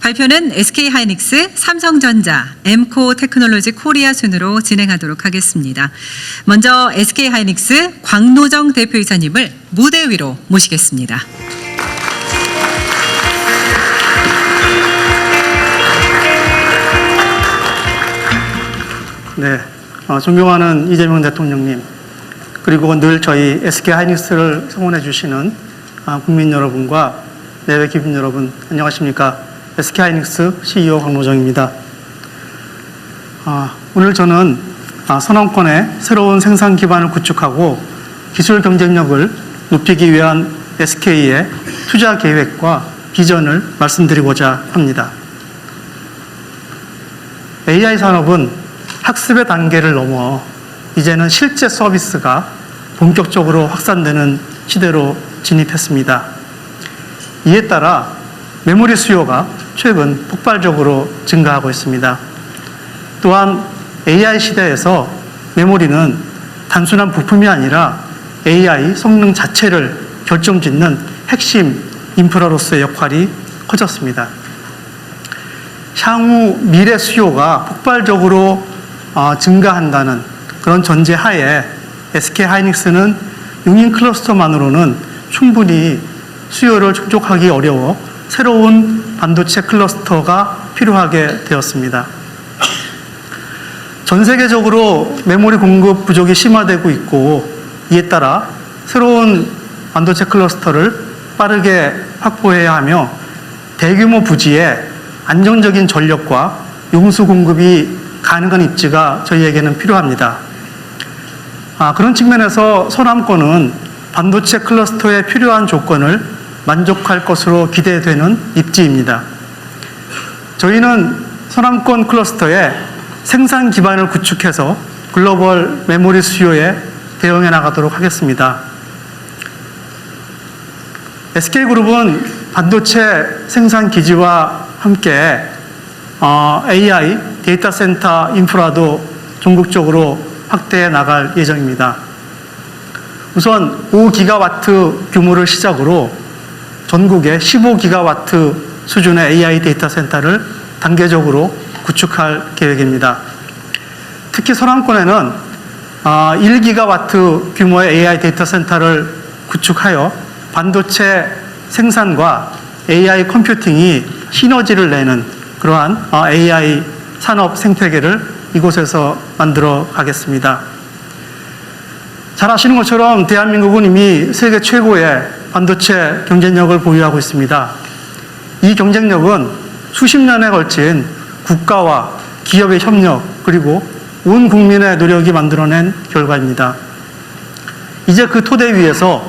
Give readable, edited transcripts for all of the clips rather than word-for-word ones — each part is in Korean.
발표는 SK하이닉스, 삼성전자, 엠코 테크놀로지 코리아 순으로 진행하도록 하겠습니다. 먼저 SK하이닉스 광노정 대표이사님을 무대 위로 모시겠습니다. 네, 존경하는 이재명 대통령님, 그리고 늘 저희 SK하이닉스를 성원해 주시는 국민 여러분과 내외 기빈 여러분, 안녕하십니까? SK하이닉스 CEO 광노정입니다. 오늘 저는 선언권의 새로운 생산 기반을 구축하고 기술 경쟁력을 높이기 위한 SK의 투자 계획과 비전을 말씀드리고자 합니다. AI 산업은 학습의 단계를 넘어 이제는 실제 서비스가 본격적으로 확산되는 시대로 진입했습니다. 이에 따라 메모리 수요가 최근 폭발적으로 증가하고 있습니다. 또한 AI 시대에서 메모리는 단순한 부품이 아니라 AI 성능 자체를 결정짓는 핵심 인프라로서의 역할이 커졌습니다. 향후 미래 수요가 폭발적으로 증가한다는 그런 전제하에 SK하이닉스는 용인 클러스터만으로는 충분히 수요를 충족하기 어려워 새로운 반도체 클러스터가 필요하게 되었습니다. 전 세계적으로 메모리 공급 부족이 심화되고 있고, 이에 따라 새로운 반도체 클러스터를 빠르게 확보해야 하며 대규모 부지에 안정적인 전력과 용수 공급이 가능한 입지가 저희에게는 필요합니다. 그런 측면에서 서남권은 반도체 클러스터에 필요한 조건을 만족할 것으로 기대되는 입지입니다. 저희는 서남권 클러스터에 생산 기반을 구축해서 글로벌 메모리 수요에 대응해 나가도록 하겠습니다. SK그룹은 반도체 생산 기지와 함께 AI 데이터 센터 인프라도 전국적으로 확대해 나갈 예정입니다. 우선 5기가와트 규모를 시작으로 전국에 15기가와트 수준의 AI 데이터 센터를 단계적으로 구축할 계획입니다. 특히 서남권에는 1기가와트 규모의 AI 데이터 센터를 구축하여 반도체 생산과 AI 컴퓨팅이 시너지를 내는 그러한 AI 산업 생태계를 이곳에서 만들어 가겠습니다. 잘 아시는 것처럼 대한민국은 이미 세계 최고의 반도체 경쟁력을 보유하고 있습니다. 이 경쟁력은 수십 년에 걸친 국가와 기업의 협력 그리고 온 국민의 노력이 만들어낸 결과입니다. 이제 그 토대 위에서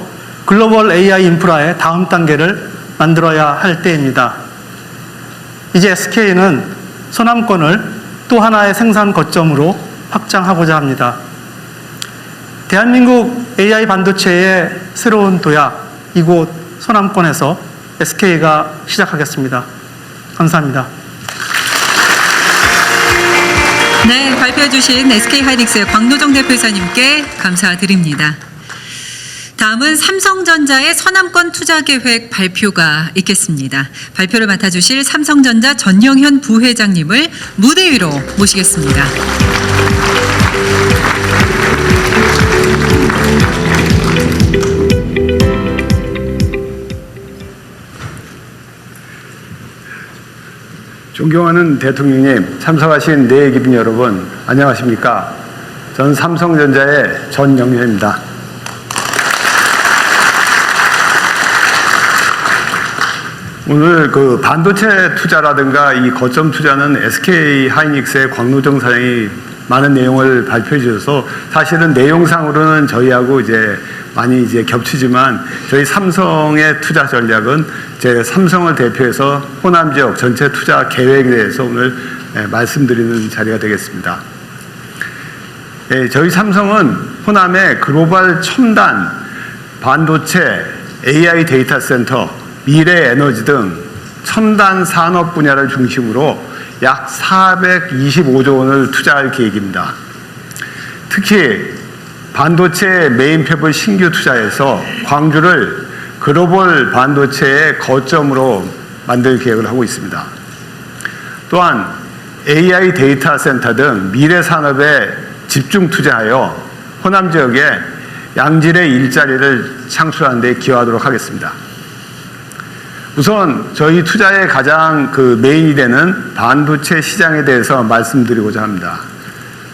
글로벌 AI 인프라의 다음 단계를 만들어야 할 때입니다. 이제 SK는 서남권을 또 하나의 생산 거점으로 확장하고자 합니다. 대한민국 AI 반도체의 새로운 도약, 이곳 서남권에서 SK가 시작하겠습니다. 감사합니다. 네, 발표해 주신 SK하이닉스의 광노정 대표이사님께 감사드립니다. 다음은 삼성전자의 서남권 투자 계획 발표가 있겠습니다. 발표를 맡아주실 삼성전자 전영현 부회장님을 무대 위로 모시겠습니다. 존경하는 대통령님, 참석하신 내외 기빈 여러분, 안녕하십니까? 저는 삼성전자의 전영현입니다. 오늘 그 반도체 투자라든가 이 거점 투자는 SK하이닉스의 광노정 사장이 많은 내용을 발표해 주셔서 사실은 내용상으로는 저희하고 이제 많이 이제 겹치지만 저희 삼성의 투자 전략은 제 삼성을 대표해서 호남 지역 전체 투자 계획에 대해서 오늘 말씀드리는 자리가 되겠습니다. 저희 삼성은 호남의 글로벌 첨단 반도체, AI 데이터 센터, 미래 에너지 등 첨단 산업 분야를 중심으로 약 425조 원을 투자할 계획입니다. 특히 반도체 메인팹을 신규 투자해서 광주를 글로벌 반도체의 거점으로 만들 계획을 하고 있습니다. 또한 AI 데이터 센터 등 미래 산업에 집중 투자하여 호남 지역에 양질의 일자리를 창출하는 데 기여하도록 하겠습니다. 우선 저희 투자의 가장 메인이 되는 반도체 시장에 대해서 말씀드리고자 합니다.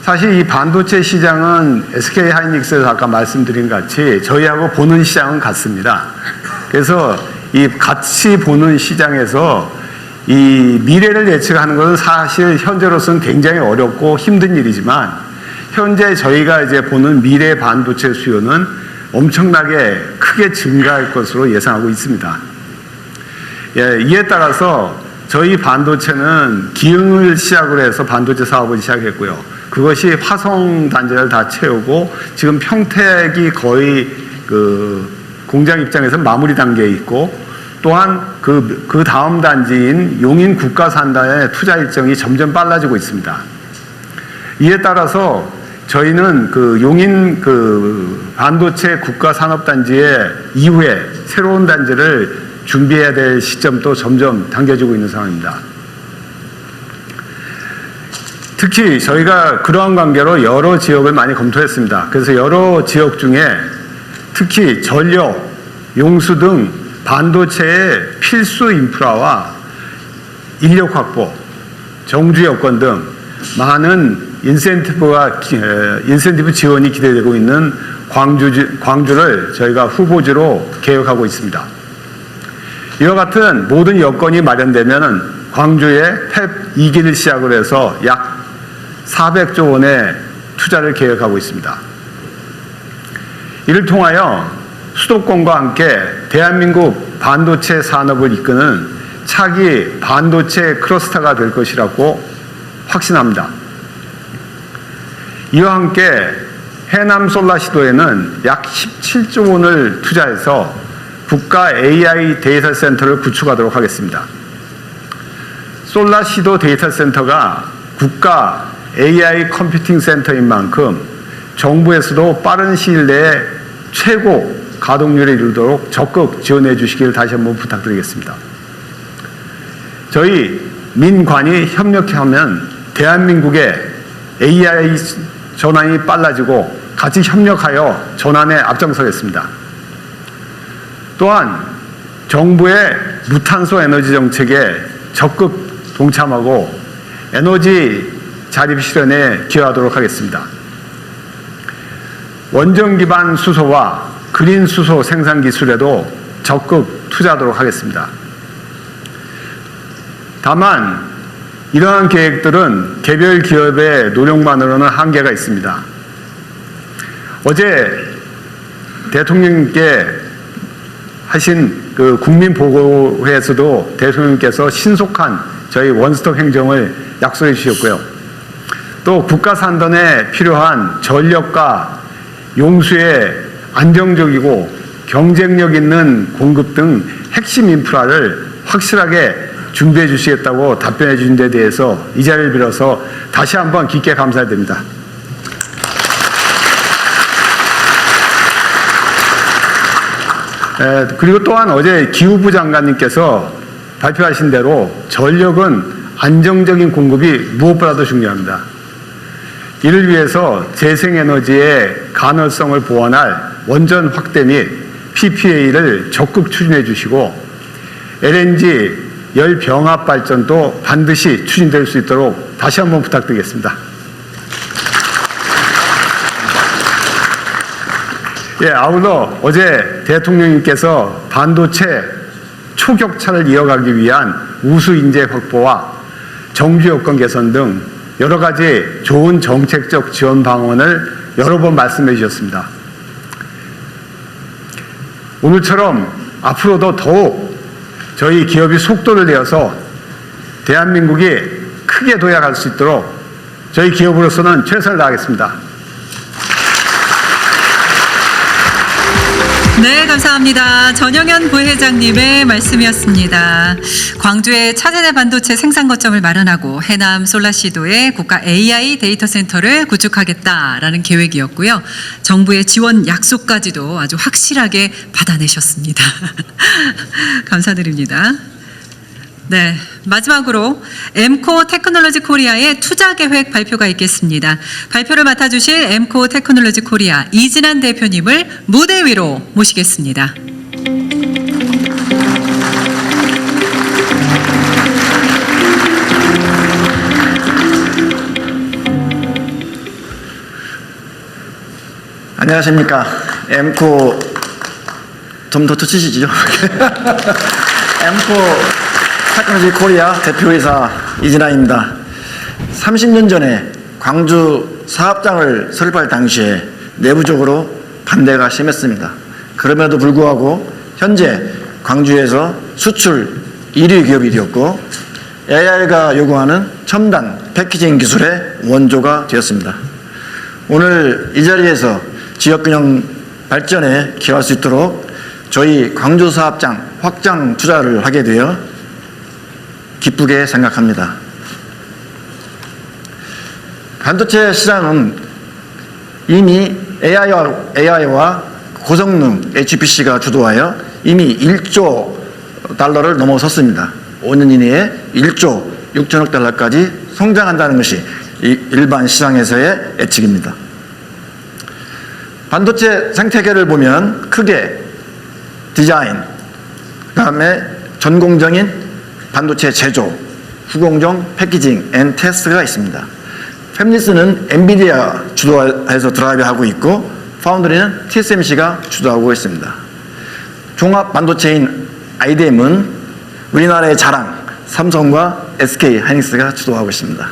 사실 이 반도체 시장은 SK 하이닉스에서 아까 말씀드린 같이 저희하고 보는 시장은 같습니다. 그래서 이 같이 보는 시장에서 이 미래를 예측하는 것은 사실 현재로서는 굉장히 어렵고 힘든 일이지만 현재 저희가 이제 보는 미래 반도체 수요는 엄청나게 크게 증가할 것으로 예상하고 있습니다. 예, 이에 따라서 저희 반도체는 기흥을 시작으로 해서 반도체 사업을 시작했고요. 그것이 화성 단지를 다 채우고 지금 평택이 거의 공장 입장에서 마무리 단계에 있고 또한 그 다음 단지인 용인 국가산단의 투자 일정이 점점 빨라지고 있습니다. 이에 따라서 저희는 용인 반도체 국가산업단지의 이후에 새로운 단지를 준비해야 될 시점도 점점 당겨지고 있는 상황입니다. 특히 저희가 그러한 관계로 여러 지역을 많이 검토했습니다. 그래서 여러 지역 중에 특히 전력, 용수 등 반도체의 필수 인프라와 인력 확보, 정주 여건 등 많은 인센티브 지원이 기대되고 있는 광주를 저희가 후보지로 계획하고 있습니다. 이와 같은 모든 여건이 마련되면 광주의 팹 2기를 시작으로 해서 약 400조 원의 투자를 계획하고 있습니다. 이를 통하여 수도권과 함께 대한민국 반도체 산업을 이끄는 차기 반도체 클러스터가 될 것이라고 확신합니다. 이와 함께 해남 솔라시도에는 약 17조 원을 투자해서 국가 AI 데이터 센터를 구축하도록 하겠습니다. 솔라시도 데이터 센터가 국가 AI 컴퓨팅 센터인 만큼 정부에서도 빠른 시일 내에 최고 가동률에 이르도록 적극 지원해 주시기를 다시 한번 부탁드리겠습니다. 저희 민관이 협력하면 대한민국의 AI 전환이 빨라지고 같이 협력하여 전환에 앞장서겠습니다. 또한 정부의 무탄소 에너지 정책에 적극 동참하고 에너지 자립 실현에 기여하도록 하겠습니다. 원전 기반 수소와 그린 수소 생산 기술에도 적극 투자하도록 하겠습니다. 다만 이러한 계획들은 개별 기업의 노력만으로는 한계가 있습니다. 어제 대통령님께 하신 국민보고회에서도 대통령께서 신속한 저희 원스톱 행정을 약속해 주셨고요. 또 국가산단에 필요한 전력과 용수의 안정적이고 경쟁력 있는 공급 등 핵심 인프라를 확실하게 준비해 주시겠다고 답변해 주신 데 대해서 이 자리를 빌어서 다시 한번 깊게 감사드립니다. 그리고 또한 어제 기후부 장관님께서 발표하신 대로 전력은 안정적인 공급이 무엇보다도 중요합니다. 이를 위해서 재생에너지의 가능성을 보완할 원전 확대 및 PPA를 적극 추진해 주시고 LNG 열병합 발전도 반드시 추진될 수 있도록 다시 한번 부탁드리겠습니다. 예, 아울러 어제 대통령님께서 반도체 초격차를 이어가기 위한 우수 인재 확보와 정주 여건 개선 등 여러 가지 좋은 정책적 지원 방안을 여러 번 말씀해 주셨습니다. 오늘처럼 앞으로도 더욱 저희 기업이 속도를 내어서 대한민국이 크게 도약할 수 있도록 저희 기업으로서는 최선을 다하겠습니다. 네, 감사합니다. 전영현 부회장님의 말씀이었습니다. 광주에 차세대 반도체 생산 거점을 마련하고 해남 솔라시도에 국가 AI 데이터 센터를 구축하겠다라는 계획이었고요. 정부의 지원 약속까지도 아주 확실하게 받아내셨습니다. 감사드립니다. 네, 마지막으로 엠코 테크놀로지 코리아의 투자 계획 발표가 있겠습니다. 발표를 맡아주실 엠코 테크놀로지 코리아 이진한 대표님을 무대 위로 모시겠습니다. 안녕하십니까. 엠코 좀 더 쳐치시죠. 엠코 테크놀로지 코리아 대표이사 이진아입니다. 30년 전에 광주 사업장을 설립할 당시에 내부적으로 반대가 심했습니다. 그럼에도 불구하고 현재 광주에서 수출 1위 기업이 되었고 AI가 요구하는 첨단 패키징 기술의 원조가 되었습니다. 오늘 이 자리에서 지역균형 발전에 기여할 수 있도록 저희 광주 사업장 확장 투자를 하게 되어 기쁘게 생각합니다. 반도체 시장은 이미 AI와 고성능 HPC가 주도하여 이미 1조 달러를 넘어섰습니다. 5년 이내에 1조 6천억 달러까지 성장한다는 것이 일반 시장에서의 예측입니다. 반도체 생태계를 보면 크게 디자인, 그 다음에 전공정인 반도체 제조, 후공정, 패키징, 앤 테스트가 있습니다. 팹리스는 엔비디아 주도해서 드라이브하고 있고 파운드리는 TSMC가 주도하고 있습니다. 종합 반도체인 IDM은 우리나라의 자랑 삼성과 SK 하이닉스가 주도하고 있습니다.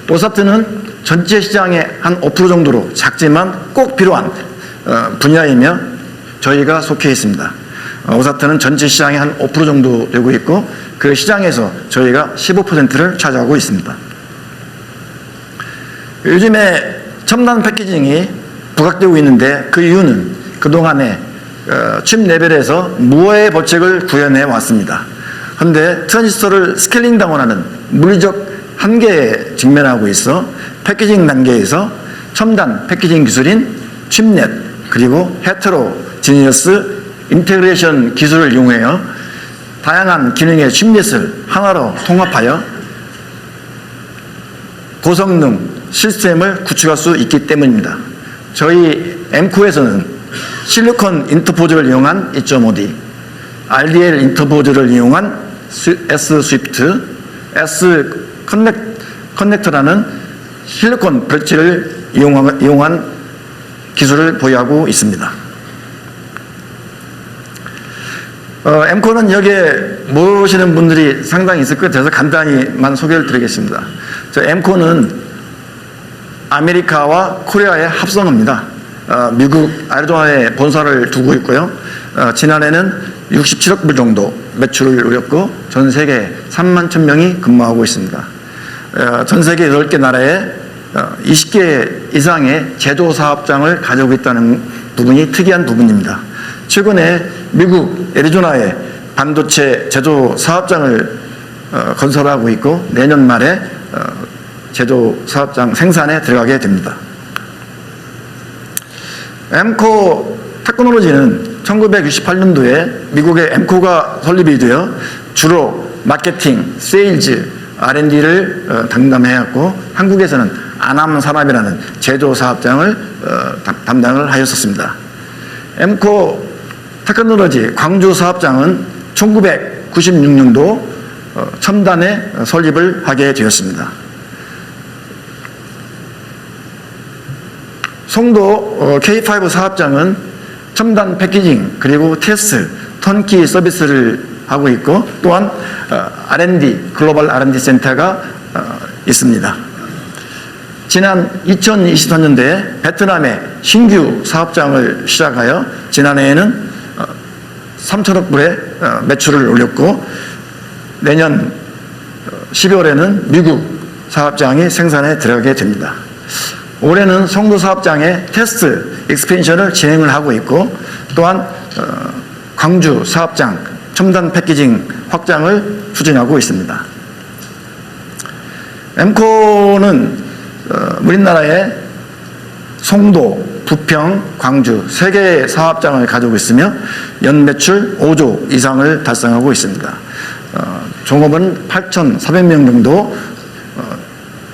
오사트는 전체 시장의 한 5% 정도로 작지만 꼭 필요한 분야이며 저희가 속해 있습니다. 오사트는 전체 시장의 한 5% 정도 되고 있고 그 시장에서 저희가 15%를 차지하고 있습니다. 요즘에 첨단 패키징이 부각되고 있는데 그 이유는 그동안에 칩 레벨에서 무어의 법칙을 구현해 왔습니다. 그런데 트랜지스터를 스케일링 다운하는 물리적 한계에 직면하고 있어 패키징 단계에서 첨단 패키징 기술인 칩넷 그리고 헤테로지니어스 인테그레이션 기술을 이용하여 다양한 기능의 칩넷을 하나로 통합하여 고성능 시스템을 구축할 수 있기 때문입니다. 저희 엠코에서는 실리콘 인터포즈를 이용한 2.5D, RDL 인터포즈를 이용한 S-스위프트, S-커넥터라는 실리콘 별치를 이용한 기술을 보유하고 있습니다. 엠코는 여기에 모르시는 분들이 상당히 있을 것 같아서 간단히만 소개를 드리겠습니다. 엠코는 아메리카와 코리아의 합성어입니다. 미국 애리조나에 본사를 두고 있고요. 지난해는 67억 불 정도 매출을 올렸고 전 세계 3만 1,000명이 근무하고 있습니다. 전 세계 10개 나라에 20개 이상의 제조 사업장을 가지고 있다는 부분이 특이한 부분입니다. 최근에 미국 애리조나에 반도체 제조 사업장을 건설하고 있고 내년 말에 제조 사업장 생산에 들어가게 됩니다. 엠코 테크놀로지는 1968년도에 미국의 엠코가 설립이 되어 주로 마케팅, 세일즈, R&D를 담당해왔고 한국에서는 아남산업이라는 제조 사업장을 담당을 하였었습니다. 엠코 테크놀로지 광주 사업장은 1996년도 첨단에 설립을 하게 되었습니다. 송도 K5 사업장은 첨단 패키징 그리고 테스트, 턴키 서비스를 하고 있고 또한 R&D, 글로벌 R&D 센터가 있습니다. 지난 2023년도에 베트남에 신규 사업장을 시작하여 지난해에는 3천억 불의 매출을 올렸고 내년 12월에는 미국 사업장이 생산에 들어가게 됩니다. 올해는 송도 사업장에 테스트 익스펜션을 진행을 하고 있고 또한 광주 사업장 첨단 패키징 확장을 추진하고 있습니다. 엠코는 우리나라에 송도, 부평, 광주 3개의 사업장을 가지고 있으며 연 매출 5조 이상을 달성하고 있습니다. 종업원 8,400명 정도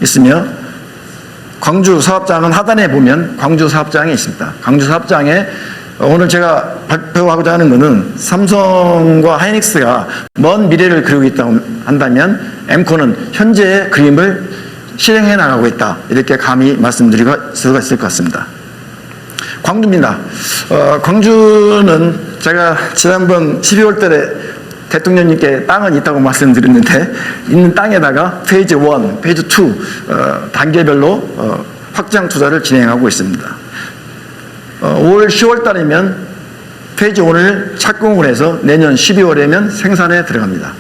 있으며 광주 사업장은 하단에 보면 광주 사업장이 있습니다. 광주 사업장에 오늘 제가 발표하고자 하는 것은 삼성과 하이닉스가 먼 미래를 그리고 있다고 한다면 엠코는 현재의 그림을 실행해 나가고 있다. 이렇게 감히 말씀드릴 수가 있을 것 같습니다. 광주입니다. 광주는 제가 지난번 12월 달에 대통령님께 땅은 있다고 말씀드렸는데 있는 땅에다가 페이지 1, 페이지 2 단계별로 확장 투자를 진행하고 있습니다. 5월, 10월 달이면 페이지 1을 착공을 해서 내년 12월에면 생산에 들어갑니다.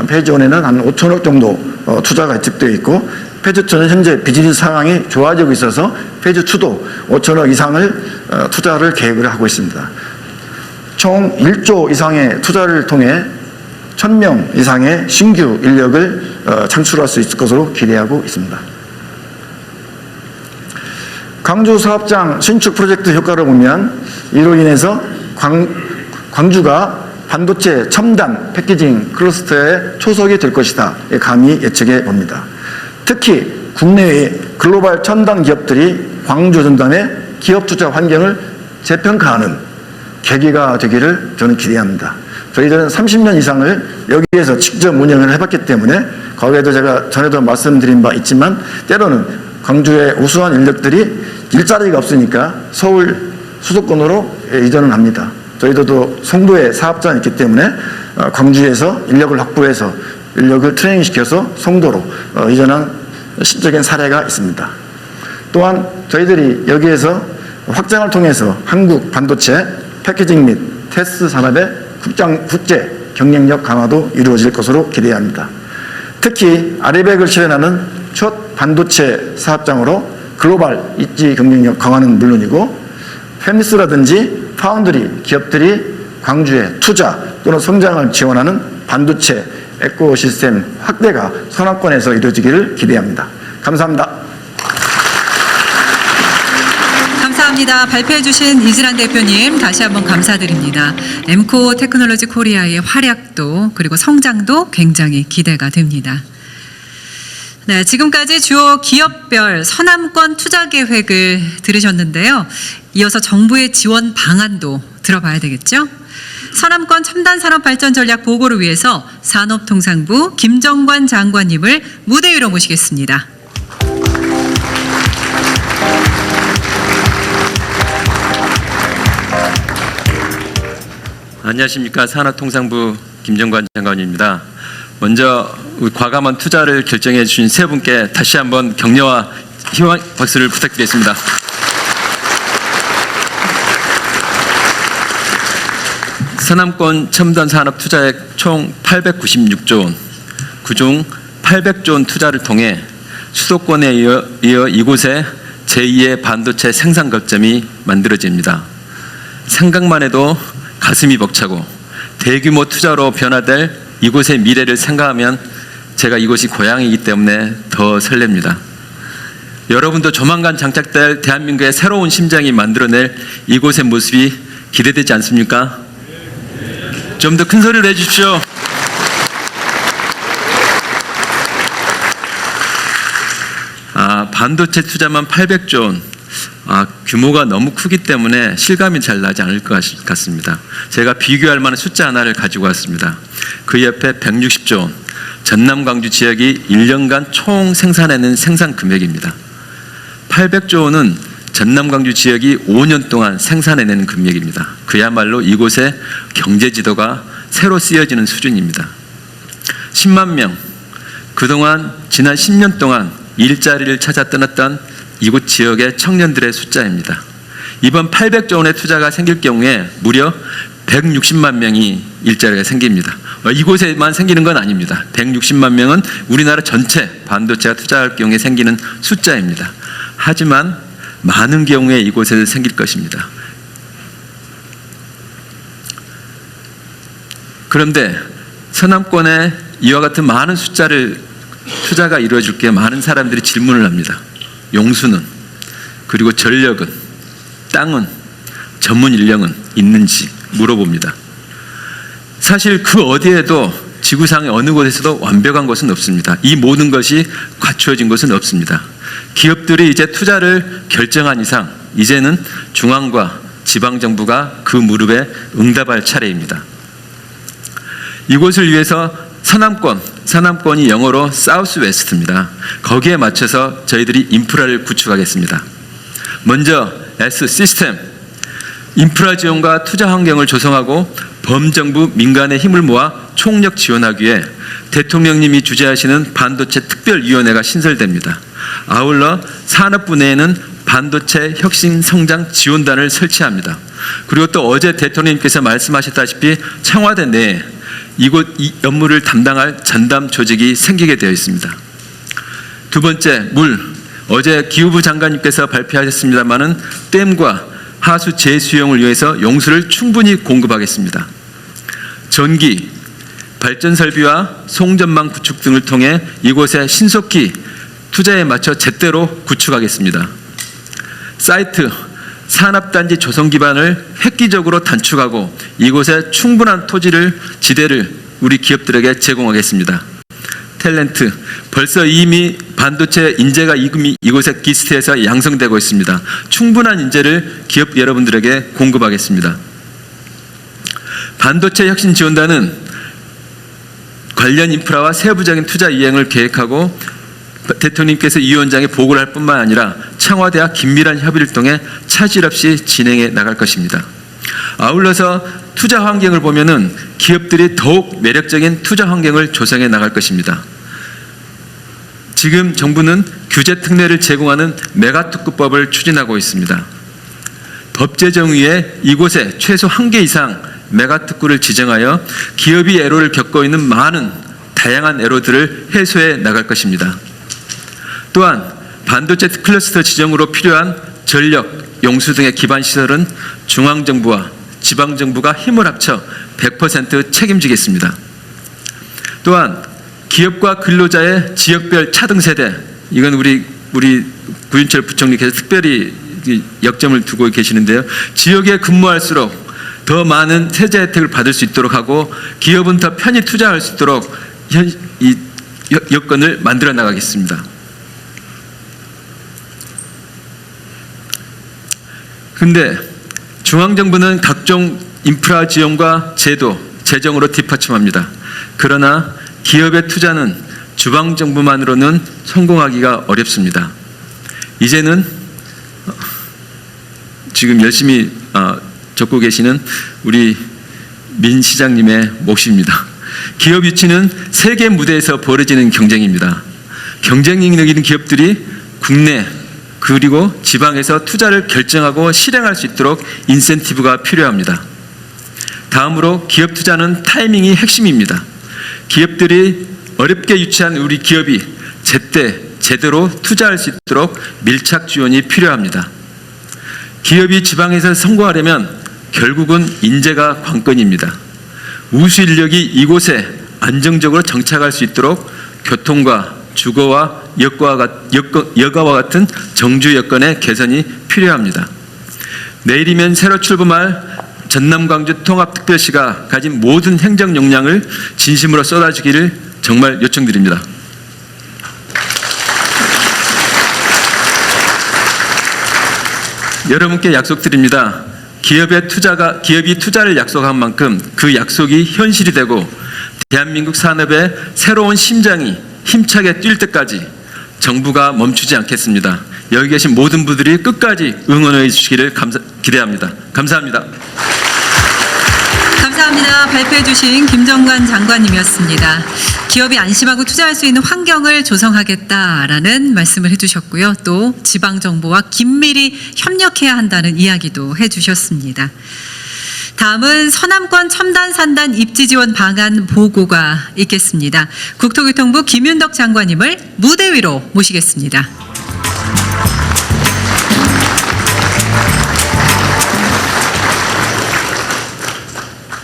페이지 1에는 한 5천억 정도 투자가 예측되어 있고 페이지 2는 현재 비즈니스 상황이 좋아지고 있어서 페이지 2도 5천억 이상을 투자를 계획을 하고 있습니다. 총 1조 이상의 투자를 통해 1,000명 이상의 신규 인력을 창출할 수 있을 것으로 기대하고 있습니다. 광주 사업장 신축 프로젝트 효과를 보면 이로 인해서 광주가 반도체 첨단 패키징 클러스터의 초석이 될 것이다. 감히 예측해 봅니다. 특히 국내의 글로벌 첨단 기업들이 광주 전담의 기업 투자 환경을 재평가하는 계기가 되기를 저는 기대합니다. 저희들은 30년 이상을 여기에서 직접 운영을 해봤기 때문에 거기에도 제가 전에도 말씀드린 바 있지만 때로는 광주의 우수한 인력들이 일자리가 없으니까 서울 수도권으로 이전을 합니다. 저희도 송도에 사업장이 있기 때문에 광주에서 인력을 확보해서 인력을 트레이닝시켜서 송도로 이전한 실적인 사례가 있습니다. 또한 저희들이 여기에서 확장을 통해서 한국 반도체 패키징 및 테스트 산업의 국제 경쟁력 강화도 이루어질 것으로 기대합니다. 특히 아리백을 실현하는 첫 반도체 사업장으로 글로벌 입지 경쟁력 강화는 물론이고 팹리스라든지 파운드리 기업들이 광주에 투자 또는 성장을 지원하는 반도체 에코시스템 확대가 선화권에서 이루어지기를 기대합니다. 감사합니다. 감사합니다. 발표해 주신 이진환 대표님 다시 한번 감사드립니다. 엠코 테크놀로지 코리아의 활약도 그리고 성장도 굉장히 기대가 됩니다. 네, 지금까지 주요 기업별 서남권 투자 계획을 들으셨는데요. 이어서 정부의 지원 방안도 들어봐야 되겠죠? 서남권 첨단 산업 발전 전략 보고를 위해서 산업통상부 김정관 장관님을 무대 위로 모시겠습니다. 안녕하십니까. 산업통상부 김정관 장관입니다. 먼저 과감한 투자를 결정해 주신 세 분께 다시 한번 격려와 희망 박수를 부탁드리겠습니다. 서남권 첨단 산업 투자액 총 896조 원, 그중 800조 원 투자를 통해 수도권에 이어 이곳에 제2의 반도체 생산 거점이 만들어집니다. 생각만 해도 가슴이 벅차고 대규모 투자로 변화될 이곳의 미래를 생각하면 제가 이곳이 고향이기 때문에 더 설렙니다. 여러분도 조만간 장착될 대한민국의 새로운 심장이 만들어낼 이곳의 모습이 기대되지 않습니까? 좀 더 큰 소리로 해주십시오. 반도체 투자만 800조 원. 규모가 너무 크기 때문에 실감이 잘 나지 않을 것 같습니다. 제가 비교할 만한 숫자 하나를 가지고 왔습니다. 그 옆에 160조 원, 전남 광주 지역이 1년간 총 생산해낸 생산 금액입니다. 800조 원은 전남 광주 지역이 5년 동안 생산해내는 금액입니다. 그야말로 이곳의 경제 지도가 새로 쓰여지는 수준입니다. 10만 명, 그동안 지난 10년 동안 일자리를 찾아 떠났던 이곳 지역의 청년들의 숫자입니다. 이번 800조 원의 투자가 생길 경우에 무려 160만 명이 일자리가 생깁니다. 이곳에만 생기는 건 아닙니다. 160만 명은 우리나라 전체 반도체가 투자할 경우에 생기는 숫자입니다. 하지만 많은 경우에 이곳에서 생길 것입니다. 그런데 서남권에 이와 같은 많은 투자가 이루어질 게 많은 사람들이 질문을 합니다. 용수는, 그리고 전력은, 땅은, 전문 인력은 있는지 물어봅니다. 사실 그 어디에도 지구상의 어느 곳에서도 완벽한 것은 없습니다. 이 모든 것이 갖추어진 것은 없습니다. 기업들이 이제 투자를 결정한 이상 이제는 중앙과 지방정부가 그 무릎에 응답할 차례입니다. 이곳을 위해서 서남권이 영어로 사우스 웨스트입니다. 거기에 맞춰서 저희들이 인프라를 구축하겠습니다. 먼저 S 시스템, 인프라 지원과 투자 환경을 조성하고 범정부 민간의 힘을 모아 총력 지원하기 위해 대통령님이 주재하시는 반도체 특별위원회가 신설됩니다. 아울러 산업부 내에는 반도체 혁신 성장 지원단을 설치합니다. 그리고 또 어제 대통령님께서 말씀하셨다시피 청와대 내에 이 업무를 담당할 전담 조직이 생기게 되어 있습니다. 두 번째, 물. 어제 기후부 장관님께서 발표하셨습니다마는 댐과 하수 재수용을 위해서 용수를 충분히 공급하겠습니다. 전기, 발전 설비와 송전망 구축 등을 통해 이곳에 신속히 투자에 맞춰 제대로 구축하겠습니다. 사이트, 산업단지 조성 기반을 획기적으로 단축하고 이곳에 충분한 지대를 우리 기업들에게 제공하겠습니다. 탤런트, 벌써 이미 반도체 인재가 이곳에 기스트에서 양성되고 있습니다. 충분한 인재를 기업 여러분들에게 공급하겠습니다. 반도체 혁신 지원단은 관련 인프라와 세부적인 투자 이행을 계획하고 대통령님께서 이 위원장에 보고를 할 뿐만 아니라 청와대와 긴밀한 협의를 통해 차질 없이 진행해 나갈 것입니다. 아울러서 투자 환경을 보면은 기업들이 더욱 매력적인 투자 환경을 조성해 나갈 것입니다. 지금 정부는 규제 특례를 제공하는 메가특구법을 추진하고 있습니다. 법제정위에 이곳에 최소 1개 이상 메가특구를 지정하여 기업이 애로를 겪고 있는 많은 다양한 애로들을 해소해 나갈 것입니다. 또한 반도체 클러스터 지정으로 필요한 전력, 용수 등의 기반 시설은 중앙정부와 지방정부가 힘을 합쳐 100% 책임지겠습니다. 또한 기업과 근로자의 지역별 차등세대, 이건 우리 구윤철 부총리께서 특별히 역점을 두고 계시는데요. 지역에 근무할수록 더 많은 세제 혜택을 받을 수 있도록 하고 기업은 더 편히 투자할 수 있도록 이 여건을 만들어 나가겠습니다. 그런데 중앙정부는 각종 인프라 지원과 제도, 재정으로 뒷받침합니다. 그러나 기업의 투자는 주방정부만으로는 성공하기가 어렵습니다. 이제는 지금 열심히 적고 계시는 우리 민 시장님의 몫입니다. 기업 유치는 세계 무대에서 벌어지는 경쟁입니다. 경쟁력 있는 기업들이 국내 그리고 지방에서 투자를 결정하고 실행할 수 있도록 인센티브가 필요합니다. 다음으로 기업 투자는 타이밍이 핵심입니다. 기업들이 어렵게 유치한 우리 기업이 제대로 투자할 수 있도록 밀착 지원이 필요합니다. 기업이 지방에서 성공하려면 결국은 인재가 관건입니다. 우수 인력이 이곳에 안정적으로 정착할 수 있도록 교통과 주거와 여가와 같은 정주 여건의 개선이 필요합니다. 내일이면 새로 출범할 전남 광주 통합특별시가 가진 모든 행정 역량을 진심으로 쏟아주기를 정말 요청드립니다. 여러분께 약속드립니다. 기업이 투자를 약속한 만큼 그 약속이 현실이 되고 대한민국 산업의 새로운 심장이 힘차게 뛸 때까지 정부가 멈추지 않겠습니다. 여기 계신 모든 분들이 끝까지 응원해 주시기를 기대합니다. 감사합니다. 감사합니다. 발표해 주신 김정관 장관님이었습니다. 기업이 안심하고 투자할 수 있는 환경을 조성하겠다라는 말씀을 해주셨고요. 또 지방정부와 긴밀히 협력해야 한다는 이야기도 해주셨습니다. 다음은 서남권 첨단산단 입지지원 방안 보고가 있겠습니다. 국토교통부 김윤덕 장관님을 무대 위로 모시겠습니다.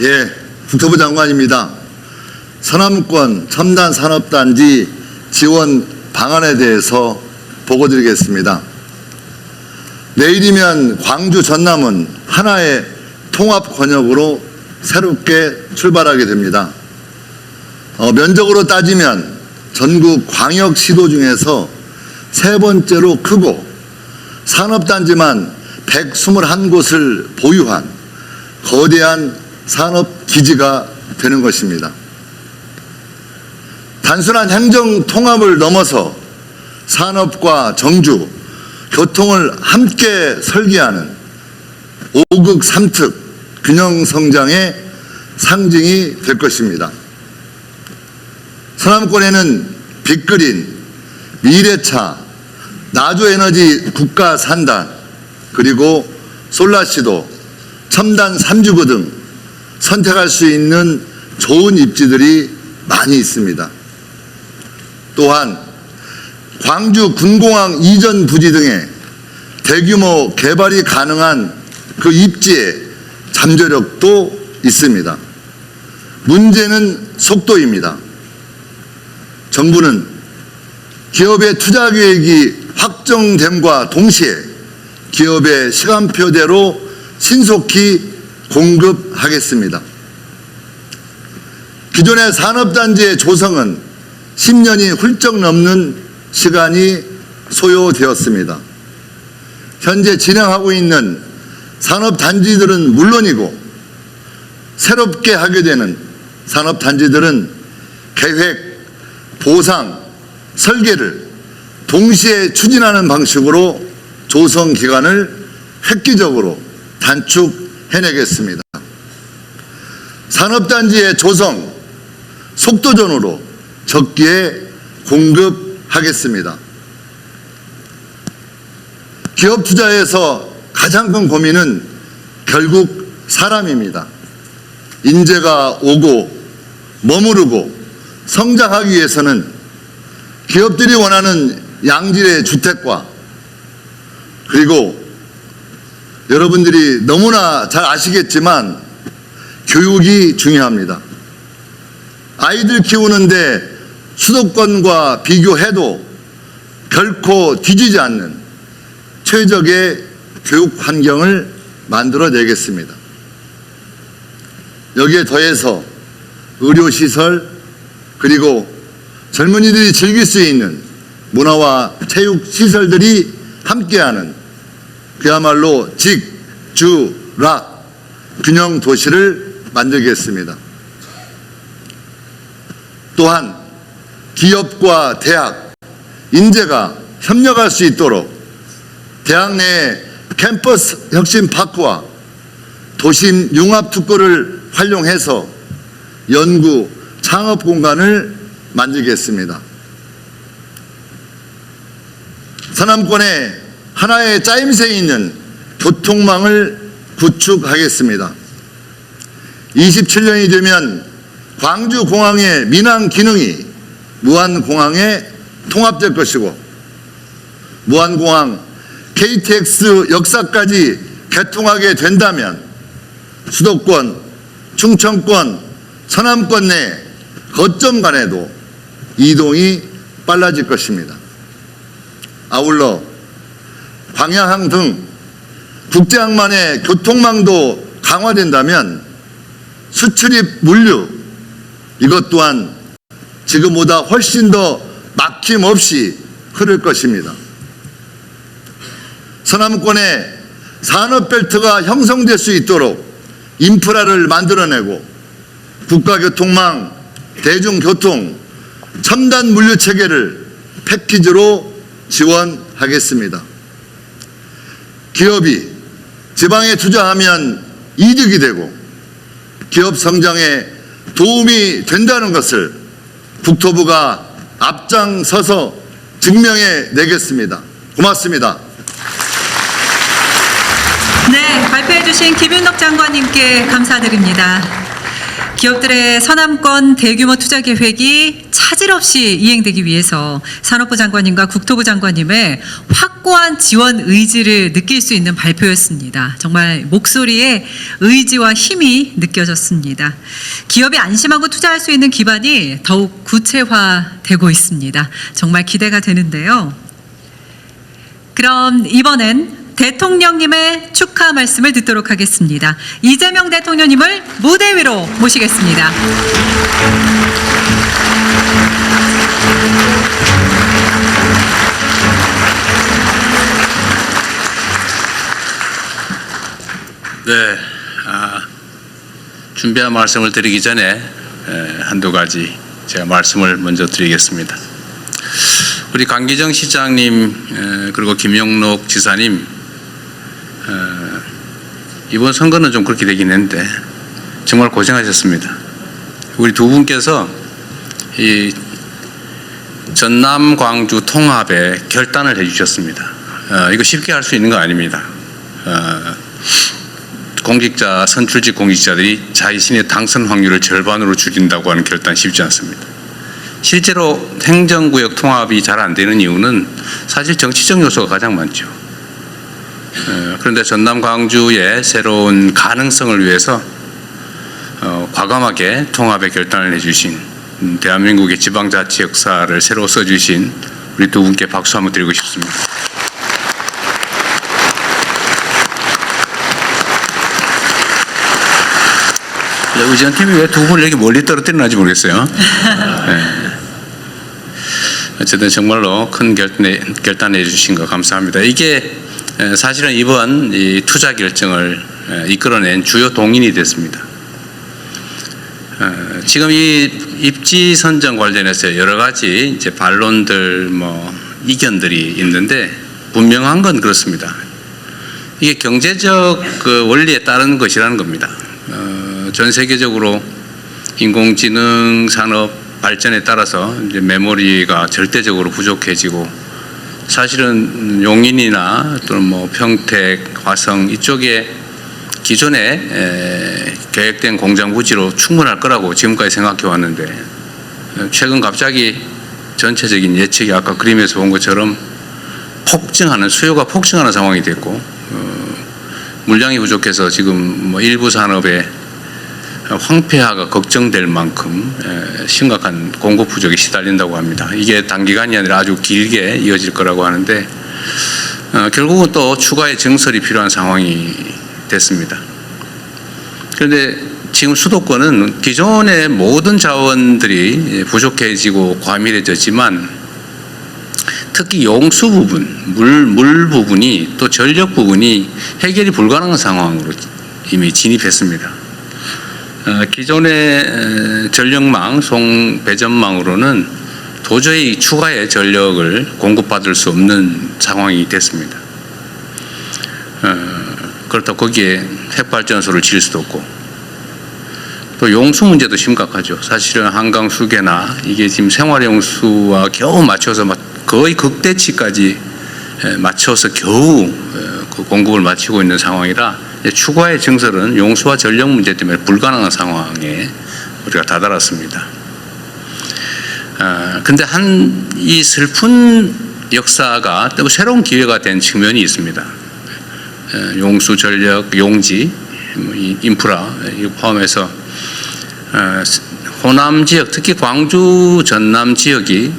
예, 국토부 장관입니다. 서남권 첨단산업단지 지원 방안에 대해서 보고드리겠습니다. 내일이면 광주 전남은 하나의 통합 권역으로 새롭게 출발하게 됩니다. 면적으로 따지면 전국 광역시도 중에서 세 번째로 크고 산업단지만 121곳을 보유한 거대한 산업기지가 되는 것입니다. 단순한 행정 통합을 넘어서 산업과 정주, 교통을 함께 설계하는 5극 3특 균형 성장의 상징이 될 것입니다. 서남권에는 빅그린, 미래차, 나주에너지 국가산단, 그리고 솔라시도, 첨단 3주구 등 선택할 수 있는 좋은 입지들이 많이 있습니다. 또한 광주 군공항 이전 부지 등의 대규모 개발이 가능한 그 입지에 잠재력도 있습니다. 문제는 속도입니다. 정부는 기업의 투자 계획이 확정됨과 동시에 기업의 시간표대로 신속히 공급하겠습니다. 기존의 산업단지의 조성은 10년이 훌쩍 넘는 시간이 소요되었습니다. 현재 진행하고 있는 산업단지들은 물론이고 새롭게 하게 되는 산업단지들은 계획, 보상, 설계를 동시에 추진하는 방식으로 조성 기간을 획기적으로 단축해내겠습니다. 산업단지의 조성, 속도전으로 적기에 공급하겠습니다. 기업 투자에서 가장 큰 고민은 결국 사람입니다. 인재가 오고 머무르고 성장하기 위해서는 기업들이 원하는 양질의 주택과 그리고 여러분들이 너무나 잘 아시겠지만 교육이 중요합니다. 아이들 키우는데 수도권과 비교해도 결코 뒤지지 않는 최적의 교육 환경을 만들어내겠습니다. 여기에 더해서 의료시설 그리고 젊은이들이 즐길 수 있는 문화와 체육시설들이 함께하는 그야말로 직, 주, 락 균형 도시를 만들겠습니다. 또한 기업과 대학, 인재가 협력할 수 있도록 대학 내 캠퍼스 혁신 파크와 도심 융합 특구를 활용해서 연구, 창업 공간을 만들겠습니다. 서남권에 하나의 짜임새 있는 교통망을 구축하겠습니다. 27년이 되면 광주공항의 민항 기능이 무안공항에 통합될 것이고 무안공항 KTX 역사까지 개통하게 된다면 수도권, 충청권, 서남권 내 거점 간에도 이동이 빨라질 것입니다. 아울러 광양항 등 국제항만의 교통망도 강화된다면 수출입 물류 이것 또한 지금보다 훨씬 더 막힘없이 흐를 것입니다. 서남권에 산업벨트가 형성될 수 있도록 인프라를 만들어내고 국가교통망, 대중교통, 첨단 물류체계를 패키지로 지원하겠습니다. 기업이 지방에 투자하면 이득이 되고 기업 성장에 도움이 된다는 것을 국토부가 앞장서서 증명해 내겠습니다. 고맙습니다. 네, 발표해 주신 김윤덕 장관님께 감사드립니다. 기업들의 서남권 대규모 투자 계획이 차질 없이 이행되기 위해서 산업부 장관님과 국토부 장관님의 확고한 지원 의지를 느낄 수 있는 발표였습니다. 정말 목소리에 의지와 힘이 느껴졌습니다. 기업이 안심하고 투자할 수 있는 기반이 더욱 구체화되고 있습니다. 정말 기대가 되는데요. 그럼 이번엔 대통령님의 축하 말씀을 듣도록 하겠습니다. 이재명 대통령님을 무대 위로 모시겠습니다. 네, 준비한 말씀을 드리기 전에 한두 가지 제가 말씀을 먼저 드리겠습니다. 우리 강기정 시장님 그리고 김영록 지사님 이번 선거는 좀 그렇게 되긴 했는데 정말 고생하셨습니다. 우리 두 분께서 이 전남 광주 통합에 결단을 해주셨습니다. 이거 쉽게 할 수 있는 거 아닙니다. 공직자, 선출직 공직자들이 자신의 당선 확률을 절반으로 줄인다고 하는 결단 쉽지 않습니다. 실제로 행정구역 통합이 잘 안 되는 이유는 사실 정치적 요소가 가장 많죠. 그런데 전남 광주의 새로운 가능성을 위해서 과감하게 통합의 결단을 해주신 대한민국의 지방자치 역사를 새로 써주신 우리 두 분께 박수 한번 드리고 싶습니다. 의전팀이 왜 두 분을 이렇게 멀리 떨어뜨리는지 모르겠어요. 네. 어쨌든 정말로 큰 결단해 주신 거 감사합니다. 이게 사실은 이번 이 투자 결정을 이끌어낸 주요 동인이 됐습니다. 지금 이 입지 선정 관련해서 여러 가지 이제 반론들 이견들이 있는데 분명한 건 그렇습니다. 이게 경제적 그 원리에 따른 것이라는 겁니다. 전 세계적으로 인공지능 산업 발전에 따라서 이제 메모리가 절대적으로 부족해지고 사실은 용인이나 또는 평택, 화성 이쪽에 기존에 계획된 공장 부지로 충분할 거라고 지금까지 생각해 왔는데 최근 갑자기 전체적인 예측이 아까 그림에서 본 것처럼 수요가 폭증하는 상황이 됐고 물량이 부족해서 지금 일부 산업에 황폐화가 걱정될 만큼 심각한 공급 부족에 시달린다고 합니다. 이게 단기간이 아니라 아주 길게 이어질 거라고 하는데 결국은 또 추가의 증설이 필요한 상황이 됐습니다. 그런데 지금 수도권은 기존의 모든 자원들이 부족해지고 과밀해졌지만 특히 용수 부분, 물 부분이 또 전력 부분이 해결이 불가능한 상황으로 이미 진입했습니다. 기존의 전력망, 송배전망으로는 도저히 추가의 전력을 공급받을 수 없는 상황이 됐습니다. 그렇다고 거기에 핵발전소를 지을 수도 없고 또 용수 문제도 심각하죠. 사실은 한강 수계나 이게 지금 생활용수와 겨우 맞춰서 거의 극대치까지 맞춰서 겨우 그 공급을 마치고 있는 상황이라 추가의 증설은 용수와 전력 문제 때문에 불가능한 상황에 우리가 다다랐습니다. 근데 이 슬픈 역사가 또 새로운 기회가 된 측면이 있습니다. 용수, 전력, 용지, 인프라 이 포함해서 호남 지역, 특히 광주, 전남 지역이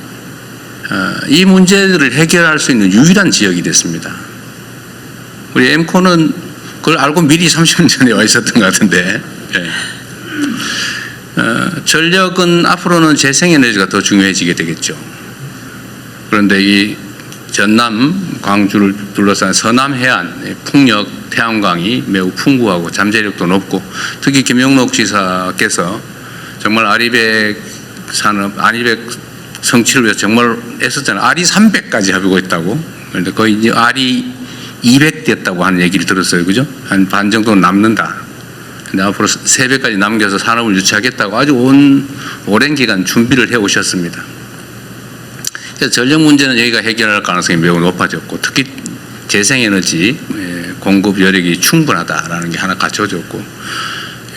이 문제들을 해결할 수 있는 유일한 지역이 됐습니다. 우리 엠코는 그걸 알고 미리 30년 전에 와 있었던 것 같은데 전력은 앞으로는 재생에너지가 더 중요해지게 되겠죠. 그런데 이 전남, 광주를 둘러싼 서남 해안, 풍력, 태양광이 매우 풍부하고 잠재력도 높고 특히 김영록 지사께서 정말 아리백 성취를 위해서 정말 애썼잖아요. 아리 300까지 하고 있다고. 그런데 거의 이제 아리 200 됐다고 하는 얘기를 들었어요. 그죠? 한 반 정도는 남는다. 근데 앞으로 3배까지 남겨서 산업을 유치하겠다고 아주 오랜 기간 준비를 해 오셨습니다. 그래서 전력 문제는 여기가 해결할 가능성이 매우 높아졌고 특히 재생에너지 공급 여력이 충분하다라는 게 하나 갖춰졌고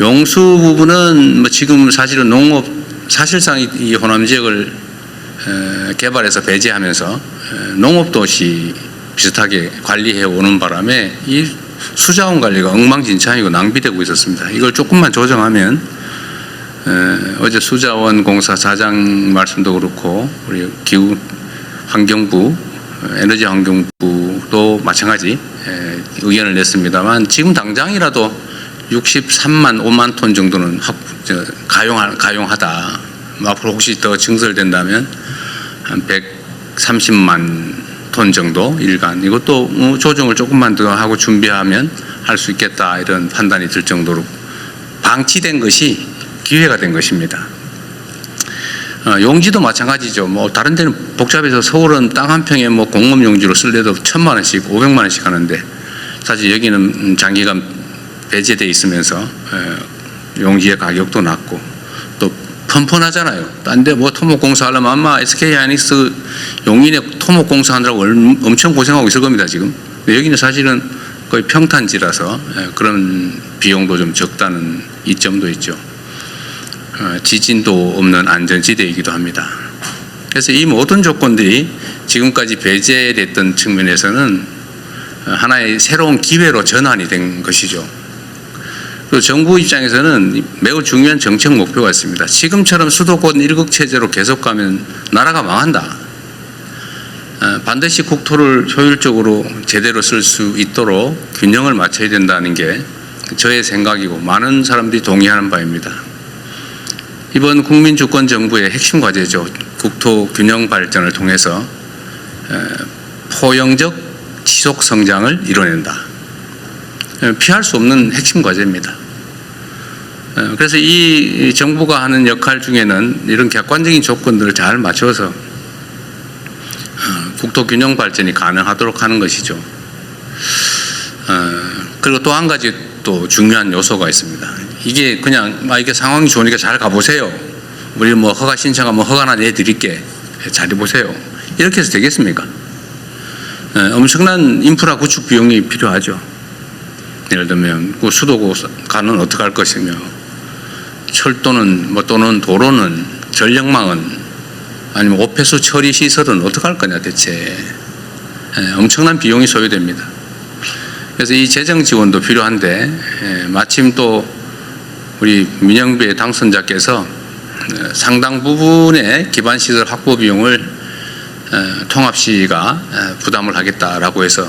용수 부분은 지금 사실은 사실상 이 호남 지역을 개발해서 배제하면서 농업도시 비슷하게 관리해 오는 바람에 이 수자원 관리가 엉망진창이고 낭비되고 있었습니다. 이걸 조금만 조정하면 어제 수자원 공사 사장 말씀도 그렇고 우리 기후 환경부, 에너지 환경부도 마찬가지 의견을 냈습니다만 지금 당장이라도 63만 5만 톤 정도는 가용하다. 앞으로 혹시 더 증설된다면 한 130만 톤 정도 일간, 이것도 조정을 조금만 더 하고 준비하면 할 수 있겠다, 이런 판단이 들 정도로 방치된 것이 기회가 된 것입니다. 용지도 마찬가지죠. 뭐 다른 데는 복잡해서 서울은 땅 한 평에 뭐 공업 용지로 쓸래도 1,000만 원씩, 500만 원씩 하는데, 사실 여기는 장기간 배제돼 있으면서 용지의 가격도 낮고 또 펀펀하잖아요. 딴 데 뭐 토목공사 하려면 아마 SK 하이닉스 용인에 토목공사하느라고 엄청 고생하고 있을 겁니다, 지금. 근데 여기는 사실은 거의 평탄지라서 그런 비용도 좀 적다는 이점도 있죠. 지진도 없는 안전지대이기도 합니다. 그래서 이 모든 조건들이 지금까지 배제됐던 측면에서는 하나의 새로운 기회로 전환이 된 것이죠. 그리고 정부 입장에서는 매우 중요한 정책 목표가 있습니다. 지금처럼 수도권 1극 체제로 계속 가면 나라가 망한다. 반드시 국토를 효율적으로 제대로 쓸 수 있도록 균형을 맞춰야 된다는 게 저의 생각이고 많은 사람들이 동의하는 바입니다. 이번 국민주권 정부의 핵심 과제죠. 국토 균형 발전을 통해서 포용적 지속 성장을 이뤄낸다. 피할 수 없는 핵심 과제입니다. 그래서 이 정부가 하는 역할 중에는 이런 객관적인 조건들을 잘 맞춰서 국토 균형 발전이 가능하도록 하는 것이죠. 그리고 또 한 가지 또 중요한 요소가 있습니다. 이게 그냥 이게 상황이 좋으니까 잘 가보세요. 우리 뭐 허가 신청하면 허가나 내드릴게. 잘 해보세요. 이렇게 해서 되겠습니까? 엄청난 인프라 구축 비용이 필요하죠. 예를 들면 그 수도가는 어떻게 할 것이며, 철도는 뭐 또는 도로는, 전력망은, 아니면 오폐수 처리 시설은 어떻게 할 거냐 대체. 엄청난 비용이 소요됩니다. 그래서 이 재정 지원도 필요한데, 마침 또 우리 민영배 당선자께서 상당 부분의 기반 시설 확보 비용을 통합시가 부담을 하겠다라고 해서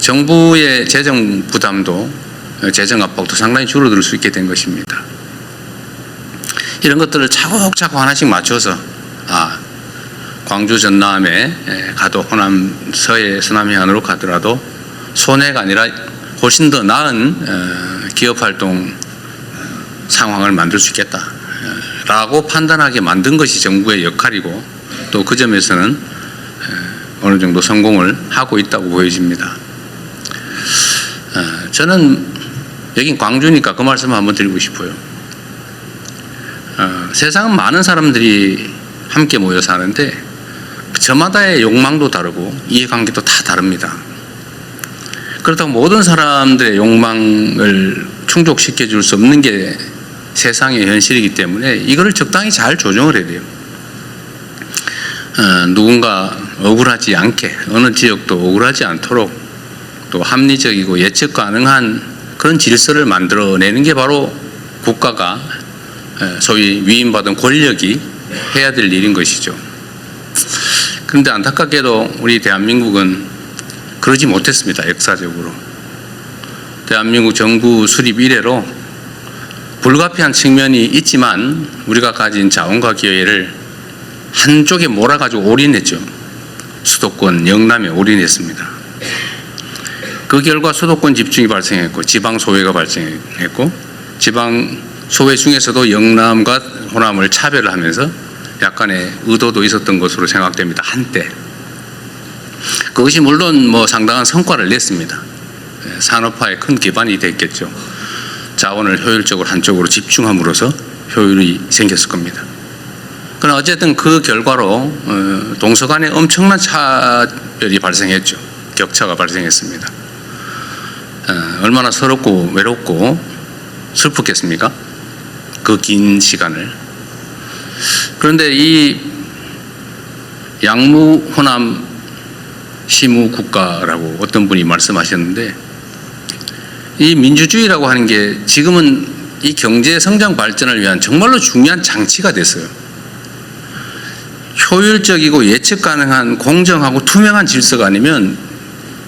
정부의 재정 부담도, 재정 압박도 상당히 줄어들 수 있게 된 것입니다. 이런 것들을 차곡차곡 하나씩 맞춰서 광주 전남에 가도 호남 서해 서남 해안으로 가더라도 손해가 아니라 훨씬 더 나은 기업활동 상황을 만들 수 있겠다라고 판단하게 만든 것이 정부의 역할이고, 또 그 점에서는 어느 정도 성공을 하고 있다고 보여집니다. 저는 여긴 광주니까 그 말씀을 한번 드리고 싶어요. 세상은 많은 사람들이 함께 모여 사는데 저마다의 욕망도 다르고 이해관계도 다 다릅니다. 그렇다고 모든 사람들의 욕망을 충족시켜 줄 수 없는 게 세상의 현실이기 때문에 이거를 적당히 잘 조정을 해야 돼요. 누군가 억울하지 않게, 어느 지역도 억울하지 않도록 또 합리적이고 예측 가능한 그런 질서를 만들어내는 게 바로 국가가 소위 위임받은 권력이 해야 될 일인 것이죠. 그런데 안타깝게도 우리 대한민국은 그러지 못했습니다. 역사적으로. 대한민국 정부 수립 이래로 불가피한 측면이 있지만 우리가 가진 자원과 기회를 한쪽에 몰아가지고 올인했죠. 수도권, 영남에 올인했습니다. 그 결과 수도권 집중이 발생했고 지방 소외가 발생했고, 지방 소외 중에서도 영남과 호남을 차별하면서 약간의 의도도 있었던 것으로 생각됩니다. 한때. 그것이 물론 뭐 상당한 성과를 냈습니다. 산업화에 큰 기반이 됐겠죠. 자원을 효율적으로 한쪽으로 집중함으로써 효율이 생겼을 겁니다. 그러나 어쨌든 그 결과로 동서간에 엄청난 차별이 발생했죠. 격차가 발생했습니다. 얼마나 서럽고 외롭고 슬프겠습니까? 그 긴 시간을. 그런데 이 양무 호남 시무 국가라고 어떤 분이 말씀하셨는데, 이 민주주의라고 하는 게 지금은 이 경제 성장 발전을 위한 정말로 중요한 장치가 됐어요. 효율적이고 예측 가능한 공정하고 투명한 질서가 아니면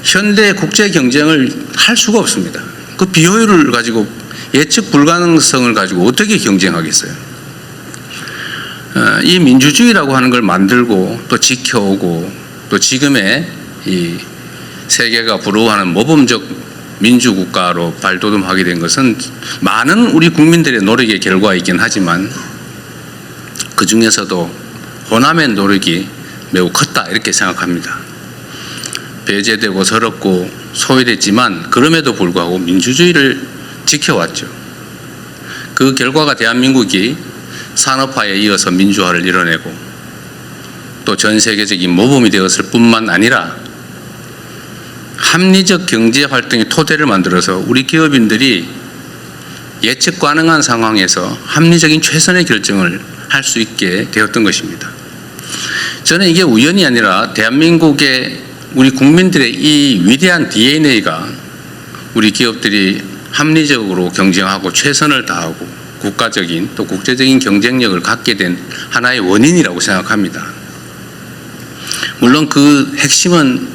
현대 국제 경쟁을 할 수가 없습니다. 그 비효율을 가지고, 예측 불가능성을 가지고 어떻게 경쟁하겠어요? 이 민주주의라고 하는 걸 만들고 또 지켜오고 또 지금의 이 세계가 부러워하는 모범적 민주국가로 발돋움하게 된 것은 많은 우리 국민들의 노력의 결과이긴 하지만 그 중에서도 호남의 노력이 매우 컸다 이렇게 생각합니다. 배제되고 서럽고 소외됐지만 그럼에도 불구하고 민주주의를 지켜왔죠. 그 결과가 대한민국이 산업화에 이어서 민주화를 이뤄내고 또 전 세계적인 모범이 되었을 뿐만 아니라 합리적 경제 활동의 토대를 만들어서 우리 기업인들이 예측 가능한 상황에서 합리적인 최선의 결정을 할 수 있게 되었던 것입니다. 저는 이게 우연이 아니라 대한민국의 우리 국민들의 이 위대한 DNA가 우리 기업들이 합리적으로 경쟁하고 최선을 다하고 국가적인 또 국제적인 경쟁력을 갖게 된 하나의 원인이라고 생각합니다. 물론 그 핵심은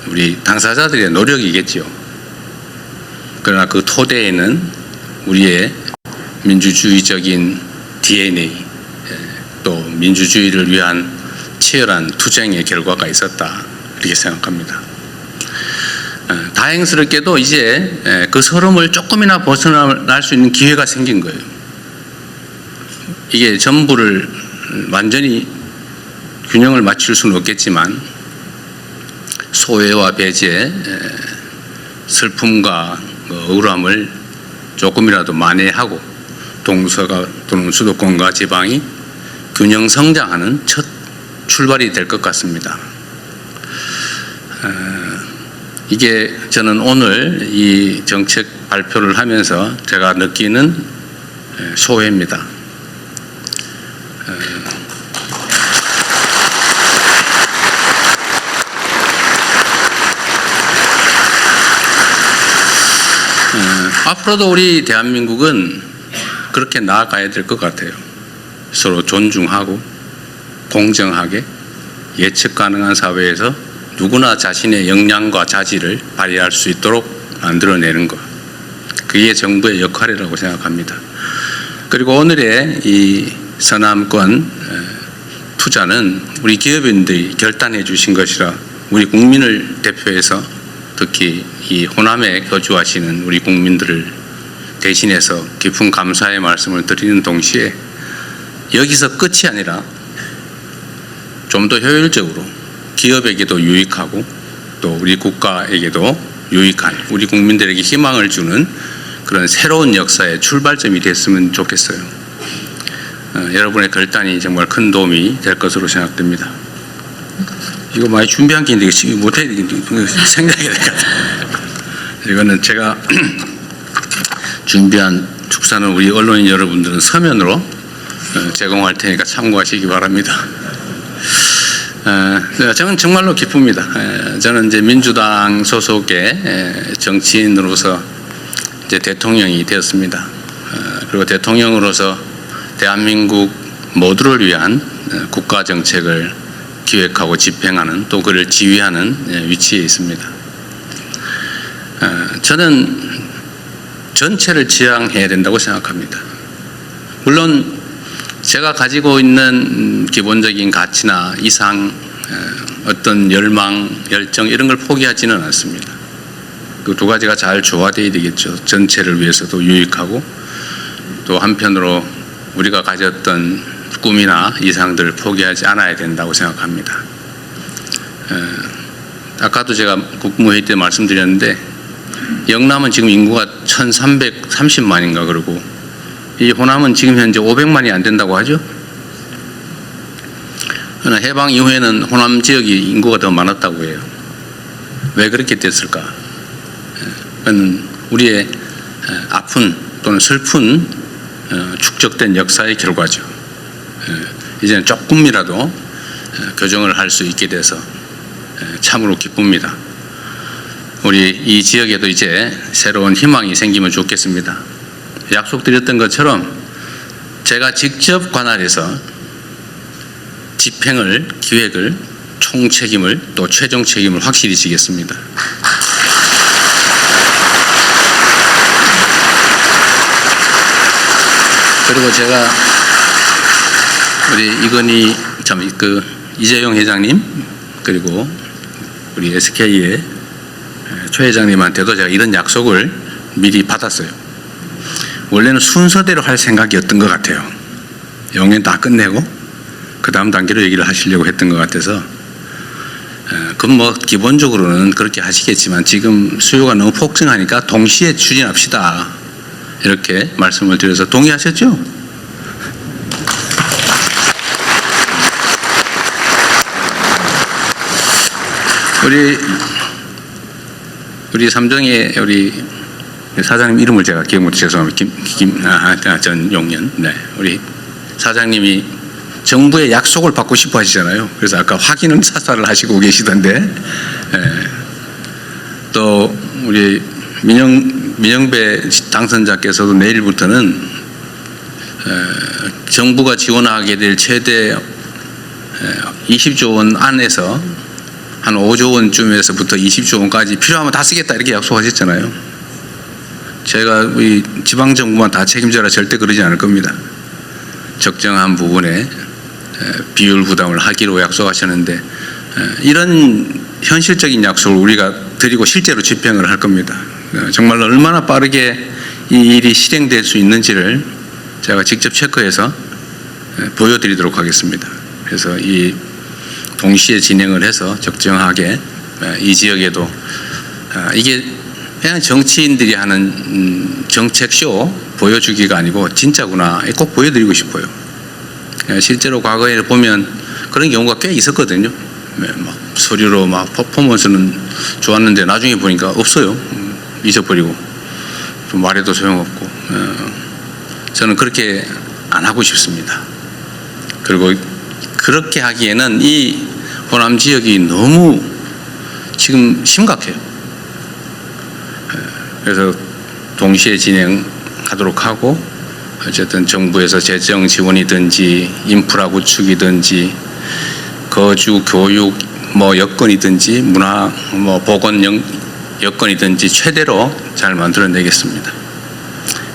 우리 당사자들의 노력이겠죠. 그러나 그 토대에는 우리의 민주주의적인 DNA 또 민주주의를 위한 치열한 투쟁의 결과가 있었다 이렇게 생각합니다. 다행스럽게도 이제 그 서름을 조금이나 벗어날 수 있는 기회가 생긴 거예요. 이게 전부를 완전히 균형을 맞출 수는 없겠지만 소외와 배제, 슬픔과 억울함을 조금이라도 만회하고 동서가 또는 수도권과 지방이 균형 성장하는 첫 출발이 될 것 같습니다. 이게 저는 오늘 이 정책 발표를 하면서 제가 느끼는 소회입니다. 앞으로도 우리 대한민국은 그렇게 나아가야 될 것 같아요. 서로 존중하고 공정하게 예측 가능한 사회에서 누구나 자신의 역량과 자질을 발휘할 수 있도록 만들어내는 것. 그게 정부의 역할이라고 생각합니다. 그리고 오늘의 이 서남권 투자는 우리 기업인들이 결단해 주신 것이라 우리 국민을 대표해서 특히 이 호남에 거주하시는 우리 국민들을 대신해서 깊은 감사의 말씀을 드리는 동시에 여기서 끝이 아니라 좀 더 효율적으로 기업에게도 유익하고 또 우리 국가에게도 유익한 우리 국민들에게 희망을 주는 그런 새로운 역사의 출발점이 됐으면 좋겠어요. 여러분의 결단이 정말 큰 도움이 될 것으로 생각됩니다. 이거 많이 준비한 게 있는데 지금 못해야 되겠는데 생각해야 될 것 같아요. 이거는 제가 준비한 축사는 우리 언론인 여러분들은 서면으로 제공할 테니까 참고하시기 바랍니다. 저는 정말로 기쁩니다. 저는 이제 민주당 소속의 정치인으로서 이제 대통령이 되었습니다. 그리고 대통령으로서 대한민국 모두를 위한 국가 정책을 기획하고 집행하는 또 그를 지휘하는 위치에 있습니다. 저는 전체를 지향해야 된다고 생각합니다. 물론 제가 가지고 있는 기본적인 가치나 이상 어떤 열망, 열정 이런 걸 포기하지는 않습니다. 그 두 가지가 잘 조화되어야 되겠죠. 전체를 위해서도 유익하고 또 한편으로 우리가 가졌던 꿈이나 이상들을 포기하지 않아야 된다고 생각합니다. 아까도 제가 국무회의 때 말씀드렸는데 영남은 지금 인구가 1330만인가 그러고 이 호남은 지금 현재 500만이 안 된다고 하죠. 그러나 해방 이후에는 호남 지역이 인구가 더 많았다고 해요. 왜 그렇게 됐을까? 그건 우리의 아픈 또는 슬픈 축적된 역사의 결과죠. 이제는 조금이라도 교정을 할 수 있게 돼서 참으로 기쁩니다. 우리 이 지역에도 이제 새로운 희망이 생기면 좋겠습니다. 약속드렸던 것처럼 제가 직접 관할해서 집행을, 기획을, 총책임을 또 최종 책임을 확실히 지겠습니다. 그리고 제가 우리 이건희 이재용 회장님 그리고 우리 SK의 최 회장님한테도 제가 이런 약속을 미리 받았어요. 원래는 순서대로 할 생각이었던 것 같아요. 영연 다 끝내고 그 다음 단계로 얘기를 하시려고 했던 것 같아서 그럼 뭐 기본적으로는 그렇게 하시겠지만 지금 수요가 너무 폭증하니까 동시에 추진합시다 이렇게 말씀을 드려서 동의하셨죠? 우리 삼정의 우리 사장님 이름을 제가 기억 못 죄송합니다. 전용년. 네, 우리 사장님이 정부의 약속을 받고 싶어 하시잖아요. 그래서 아까 확인은 사살을 하시고 계시던데, 또 우리 민영배 당선자께서도 내일부터는 정부가 지원하게 될 최대 20조 원 안에서 한 5조 원쯤에서부터 20조 원까지 필요하면 다 쓰겠다 이렇게 약속하셨잖아요. 제가 우리 지방정부만 다 책임져라 절대 그러지 않을 겁니다. 적정한 부분에 비율 부담을 하기로 약속하셨는데 이런 현실적인 약속을 우리가 드리고 실제로 집행을 할 겁니다. 정말 얼마나 빠르게 이 일이 실행될 수 있는지를 제가 직접 체크해서 보여드리도록 하겠습니다. 그래서 이 동시에 진행을 해서 적정하게 이 지역에도 이게 그냥 정치인들이 하는 정책쇼 보여주기가 아니고 진짜구나 꼭 보여드리고 싶어요. 실제로 과거에 보면 그런 경우가 꽤 있었거든요. 막 서류로 막 퍼포먼스는 좋았는데 나중에 보니까 없어요. 잊어버리고 좀 말해도 소용없고 저는 그렇게 안 하고 싶습니다. 그리고 그렇게 하기에는 이 호남 지역이 너무 지금 심각해요. 그래서 동시에 진행하도록 하고 어쨌든 정부에서 재정 지원이든지 인프라 구축이든지 거주 교육 뭐 여건이든지 문화 뭐 보건 여건이든지 최대로 잘 만들어내겠습니다.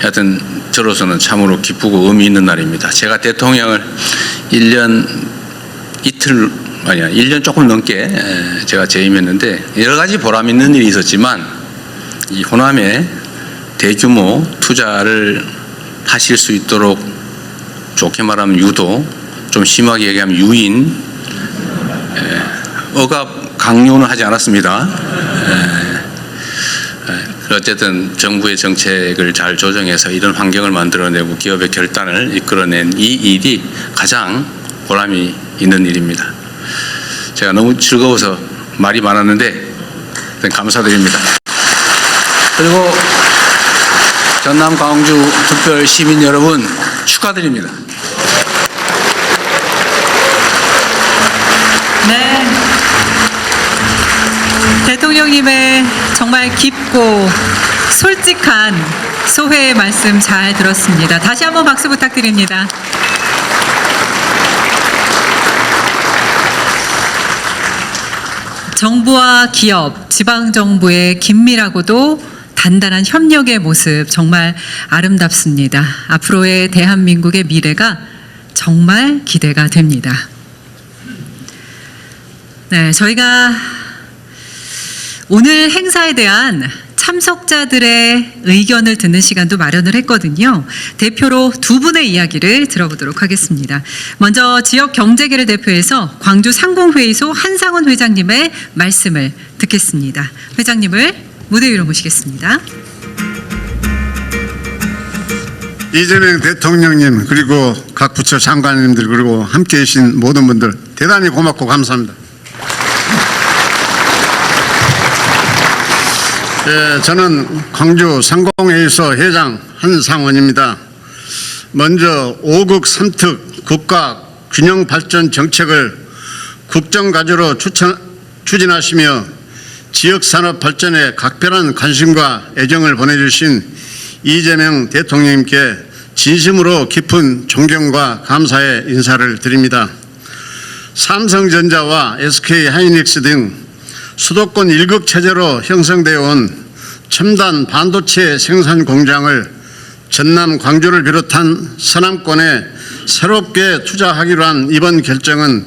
하여튼 저로서는 참으로 기쁘고 의미 있는 날입니다. 제가 대통령을 1년 조금 넘게 제가 재임했는데 여러 가지 보람 있는 일이 있었지만 이 호남에 대규모 투자를 하실 수 있도록 좋게 말하면 유도, 좀 심하게 얘기하면 유인, 억압 강요는 하지 않았습니다. 어쨌든 정부의 정책을 잘 조정해서 이런 환경을 만들어내고 기업의 결단을 이끌어낸 이 일이 가장 보람이 있는 일입니다. 제가 너무 즐거워서 말이 많았는데 감사드립니다. 그리고 전남 광주 특별 시민 여러분 축하드립니다. 네. 대통령님의 정말 깊고 솔직한 소회의 말씀 잘 들었습니다. 다시 한번 박수 부탁드립니다. 정부와 기업, 지방정부의 긴밀하고도 단단한 협력의 모습 정말 아름답습니다. 앞으로의 대한민국의 미래가 정말 기대가 됩니다. 네, 저희가 오늘 행사에 대한 참석자들의 의견을 듣는 시간도 마련을 했거든요. 대표로 두 분의 이야기를 들어보도록 하겠습니다. 먼저 지역경제계를 대표해서 광주 상공회의소 한상원 회장님의 말씀을 듣겠습니다. 회장님을 무대 위로 모시겠습니다. 이재명 대통령님 그리고 각 부처 장관님들 그리고 함께해 주신 모든 분들 대단히 고맙고 감사합니다. 저는 광주 상공회의소 회장 한상원입니다. 먼저 5국 3특 국가 균형 발전 정책을 국정과제로 추진하시며 지역산업 발전에 각별한 관심과 애정을 보내주신 이재명 대통령님께 진심으로 깊은 존경과 감사의 인사를 드립니다. 삼성전자와 SK하이닉스 등 수도권 1급 체제로 형성되어 온 첨단 반도체 생산 공장을 전남 광주를 비롯한 서남권에 새롭게 투자하기로 한 이번 결정은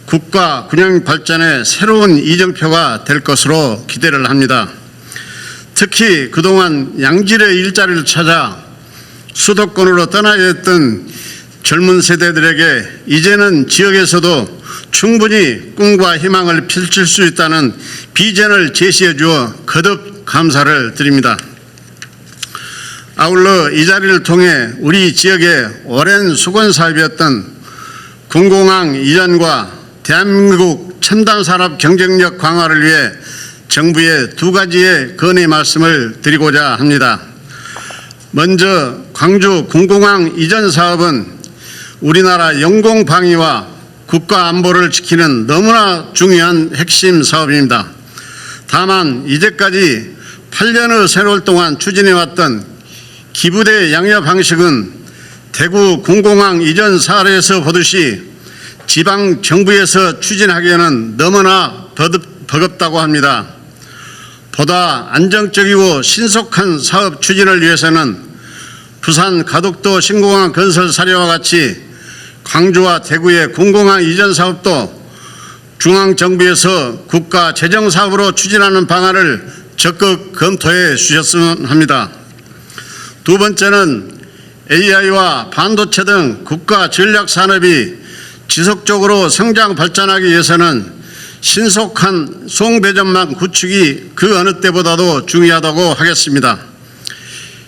국가 균형 발전의 새로운 이정표가 될 것으로 기대를 합니다. 특히 그동안 양질의 일자리를 찾아 수도권으로 떠나야 했던 젊은 세대들에게 이제는 지역에서도 충분히 꿈과 희망을 펼칠 수 있다는 비전을 제시해 주어 거듭 감사를 드립니다. 아울러 이 자리를 통해 우리 지역의 오랜 수건 사업이었던 군공항 이전과 대한민국 첨단 산업 경쟁력 강화를 위해 정부에 두 가지의 건의 말씀을 드리고자 합니다. 먼저 광주 군공항 이전 사업은 우리나라 영공 방위와 국가 안보를 지키는 너무나 중요한 핵심 사업입니다. 다만 이제까지 8년의 세월 동안 추진해왔던 기부대 양여 방식은 대구 군공항 이전 사례에서 보듯이 지방 정부에서 추진하기에는 너무나 버겁다고 합니다. 보다 안정적이고 신속한 사업 추진을 위해서는 부산 가덕도 신공항 건설 사례와 같이 광주와 대구의 군공항 이전 사업도 중앙정부에서 국가 재정 사업으로 추진하는 방안을 적극 검토해 주셨으면 합니다. 두 번째는 AI와 반도체 등 국가 전략 산업이 지속적으로 성장 발전하기 위해서는 신속한 송배전망 구축이 그 어느 때보다도 중요하다고 하겠습니다.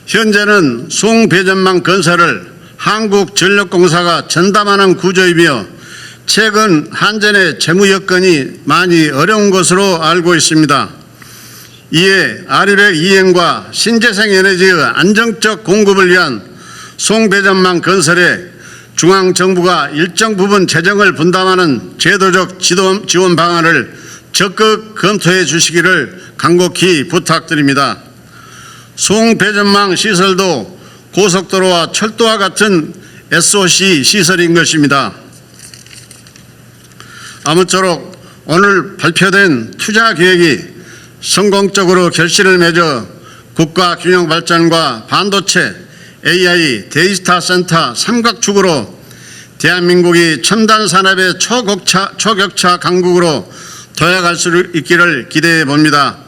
현재는 송배전망 건설을 한국전력공사가 전담하는 구조이며 최근 한전의 재무 여건이 많이 어려운 것으로 알고 있습니다. 이에 아리백 이행과 신재생 에너지의 안정적 공급을 위한 송배전망 건설에 중앙정부가 일정 부분 재정을 분담하는 제도적 지원 방안을 적극 검토해 주시기를 간곡히 부탁드립니다. 송배전망 시설도 고속도로와 철도와 같은 SOC 시설인 것입니다. 아무쪼록 오늘 발표된 투자 계획이 성공적으로 결실을 맺어 국가 균형 발전과 반도체, AI, 데이터 센터 삼각축으로 대한민국이 첨단 산업의 초격차 강국으로 도약할 수 있기를 기대해 봅니다.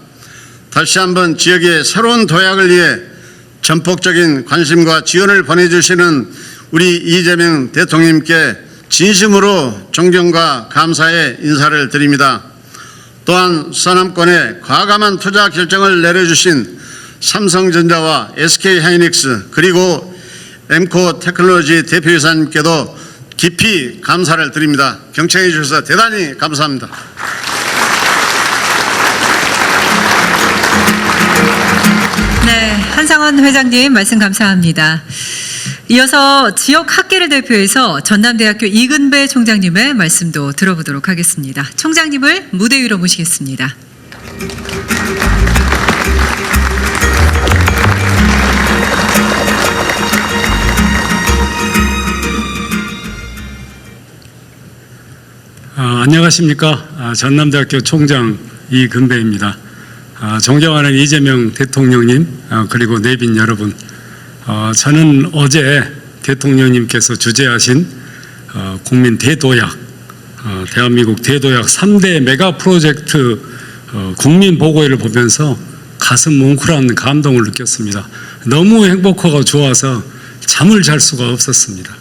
다시 한번 지역의 새로운 도약을 위해 전폭적인 관심과 지원을 보내주시는 우리 이재명 대통령님께 진심으로 존경과 감사의 인사를 드립니다. 또한 서남권에 과감한 투자 결정을 내려주신 삼성전자와 SK하이닉스 그리고 엠코 테크놀로지 대표이사님께도 깊이 감사를 드립니다. 경청해 주셔서 대단히 감사합니다. 네, 한상원 회장님 말씀 감사합니다. 이어서 지역 학계를 대표해서 전남대학교 이근배 총장님의 말씀도 들어보도록 하겠습니다. 총장님을 무대 위로 모시겠습니다. 안녕하십니까. 전남대학교 총장 이근배입니다. 존경하는 이재명 대통령님 그리고 내빈 여러분, 저는 어제 대통령님께서 주재하신 국민 대도약, 대한민국 대도약 3대 메가 프로젝트 국민 보고회를 보면서 가슴 뭉클한 감동을 느꼈습니다. 너무 행복하고 좋아서 잠을 잘 수가 없었습니다.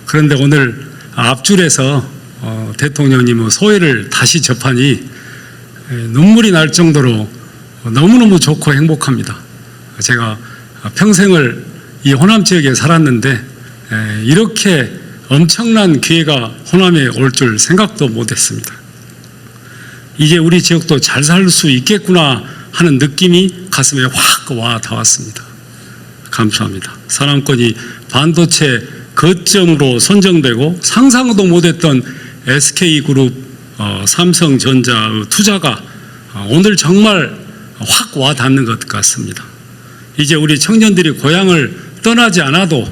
그런데 오늘 앞줄에서 대통령님의 소회를 다시 접하니 눈물이 날 정도로 너무너무 좋고 행복합니다. 제가 평생을 이 호남 지역에 살았는데 이렇게 엄청난 기회가 호남에 올 줄 생각도 못했습니다. 이제 우리 지역도 잘 살 수 있겠구나 하는 느낌이 가슴에 확 와 닿았습니다. 감사합니다. 서남권이 반도체 거점으로 선정되고 상상도 못했던 SK그룹, 삼성전자의 투자가 오늘 정말 확 와 닿는 것 같습니다. 이제 우리 청년들이 고향을 떠나지 않아도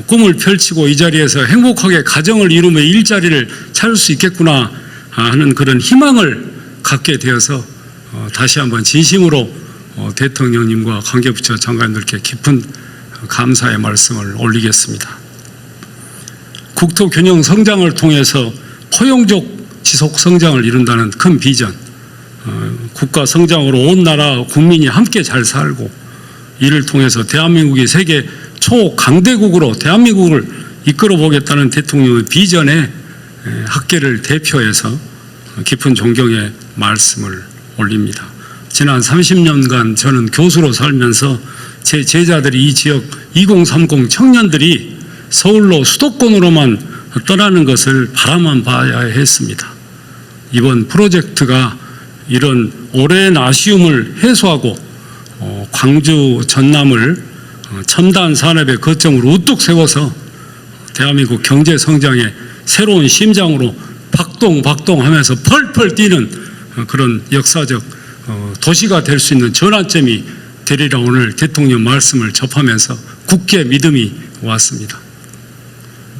꿈을 펼치고 이 자리에서 행복하게 가정을 이루며 일자리를 찾을 수 있겠구나 하는 그런 희망을 갖게 되어서 다시 한번 진심으로 대통령님과 관계부처 장관님들께 깊은 감사의 말씀을 올리겠습니다. 국토 균형 성장을 통해서 포용적 지속 성장을 이룬다는 큰 비전, 국가 성장으로 온 나라 국민이 함께 잘 살고 이를 통해서 대한민국이 세계 초강대국으로 대한민국을 이끌어 보겠다는 대통령의 비전에 학계를 대표해서 깊은 존경의 말씀을 올립니다. 지난 30년간 저는 교수로 살면서 제 제자들이 이 지역 2030 청년들이 서울로 수도권으로만 떠나는 것을 바라만 봐야 했습니다. 이번 프로젝트가 이런 오랜 아쉬움을 해소하고 광주 전남을 첨단 산업의 거점으로 우뚝 세워서 대한민국 경제 성장의 새로운 심장으로 박동하면서 펄펄 뛰는 그런 역사적 도시가 될 수 있는 전환점이 되리라 오늘 대통령 말씀을 접하면서 굳게 믿음이 왔습니다.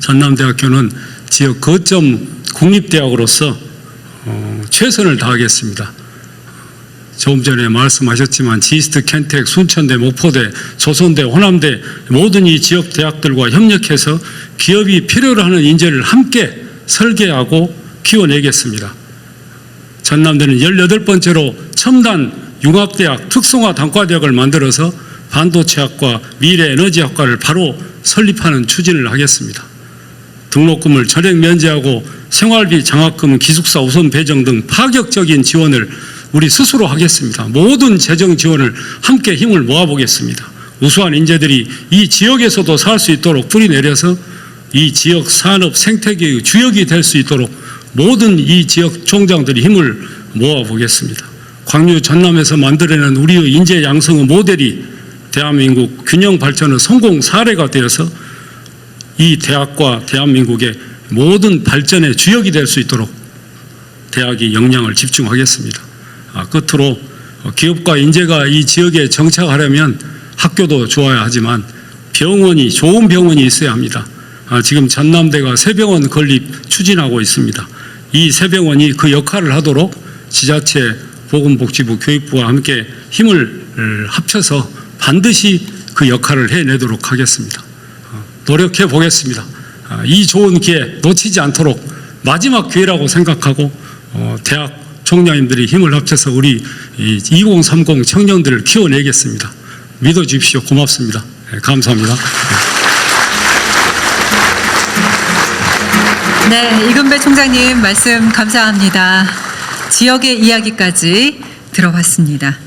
전남대학교는 지역 거점 국립대학으로서 최선을 다하겠습니다. 조금 전에 말씀하셨지만 지스트, 켄텍, 순천대, 목포대, 조선대, 호남대 모든 이 지역 대학들과 협력해서 기업이 필요로 하는 인재를 함께 설계하고 키워내겠습니다. 전남대는 18번째로 첨단 융합대학, 특성화 단과대학을 만들어서 반도체학과 미래에너지학과를 바로 설립하는 추진을 하겠습니다. 등록금을 전액 면제하고 생활비 장학금, 기숙사 우선 배정 등 파격적인 지원을 우리 스스로 하겠습니다. 모든 재정 지원을 함께 힘을 모아보겠습니다. 우수한 인재들이 이 지역에서도 살 수 있도록 뿌리내려서 이 지역 산업 생태계의 주역이 될 수 있도록 모든 이 지역 총장들이 힘을 모아보겠습니다. 광주 전남에서 만들어낸 우리의 인재 양성의 모델이 대한민국 균형 발전의 성공 사례가 되어서 이 대학과 대한민국의 모든 발전의 주역이 될 수 있도록 대학이 역량을 집중하겠습니다. 끝으로 기업과 인재가 이 지역에 정착하려면 학교도 좋아야 하지만 병원이, 좋은 병원이 있어야 합니다. 지금 전남대가 새 병원 건립 추진하고 있습니다. 이 새 병원이 그 역할을 하도록 지자체, 보건복지부, 교육부와 함께 힘을 합쳐서 반드시 그 역할을 해내도록 하겠습니다. 노력해 보겠습니다. 이 좋은 기회 놓치지 않도록 마지막 기회라고 생각하고 대학 총장님들이 힘을 합쳐서 우리 2030 청년들을 키워내겠습니다. 믿어주십시오. 고맙습니다. 감사합니다. 네, 이금배 총장님 말씀 감사합니다. 지역의 이야기까지 들어봤습니다.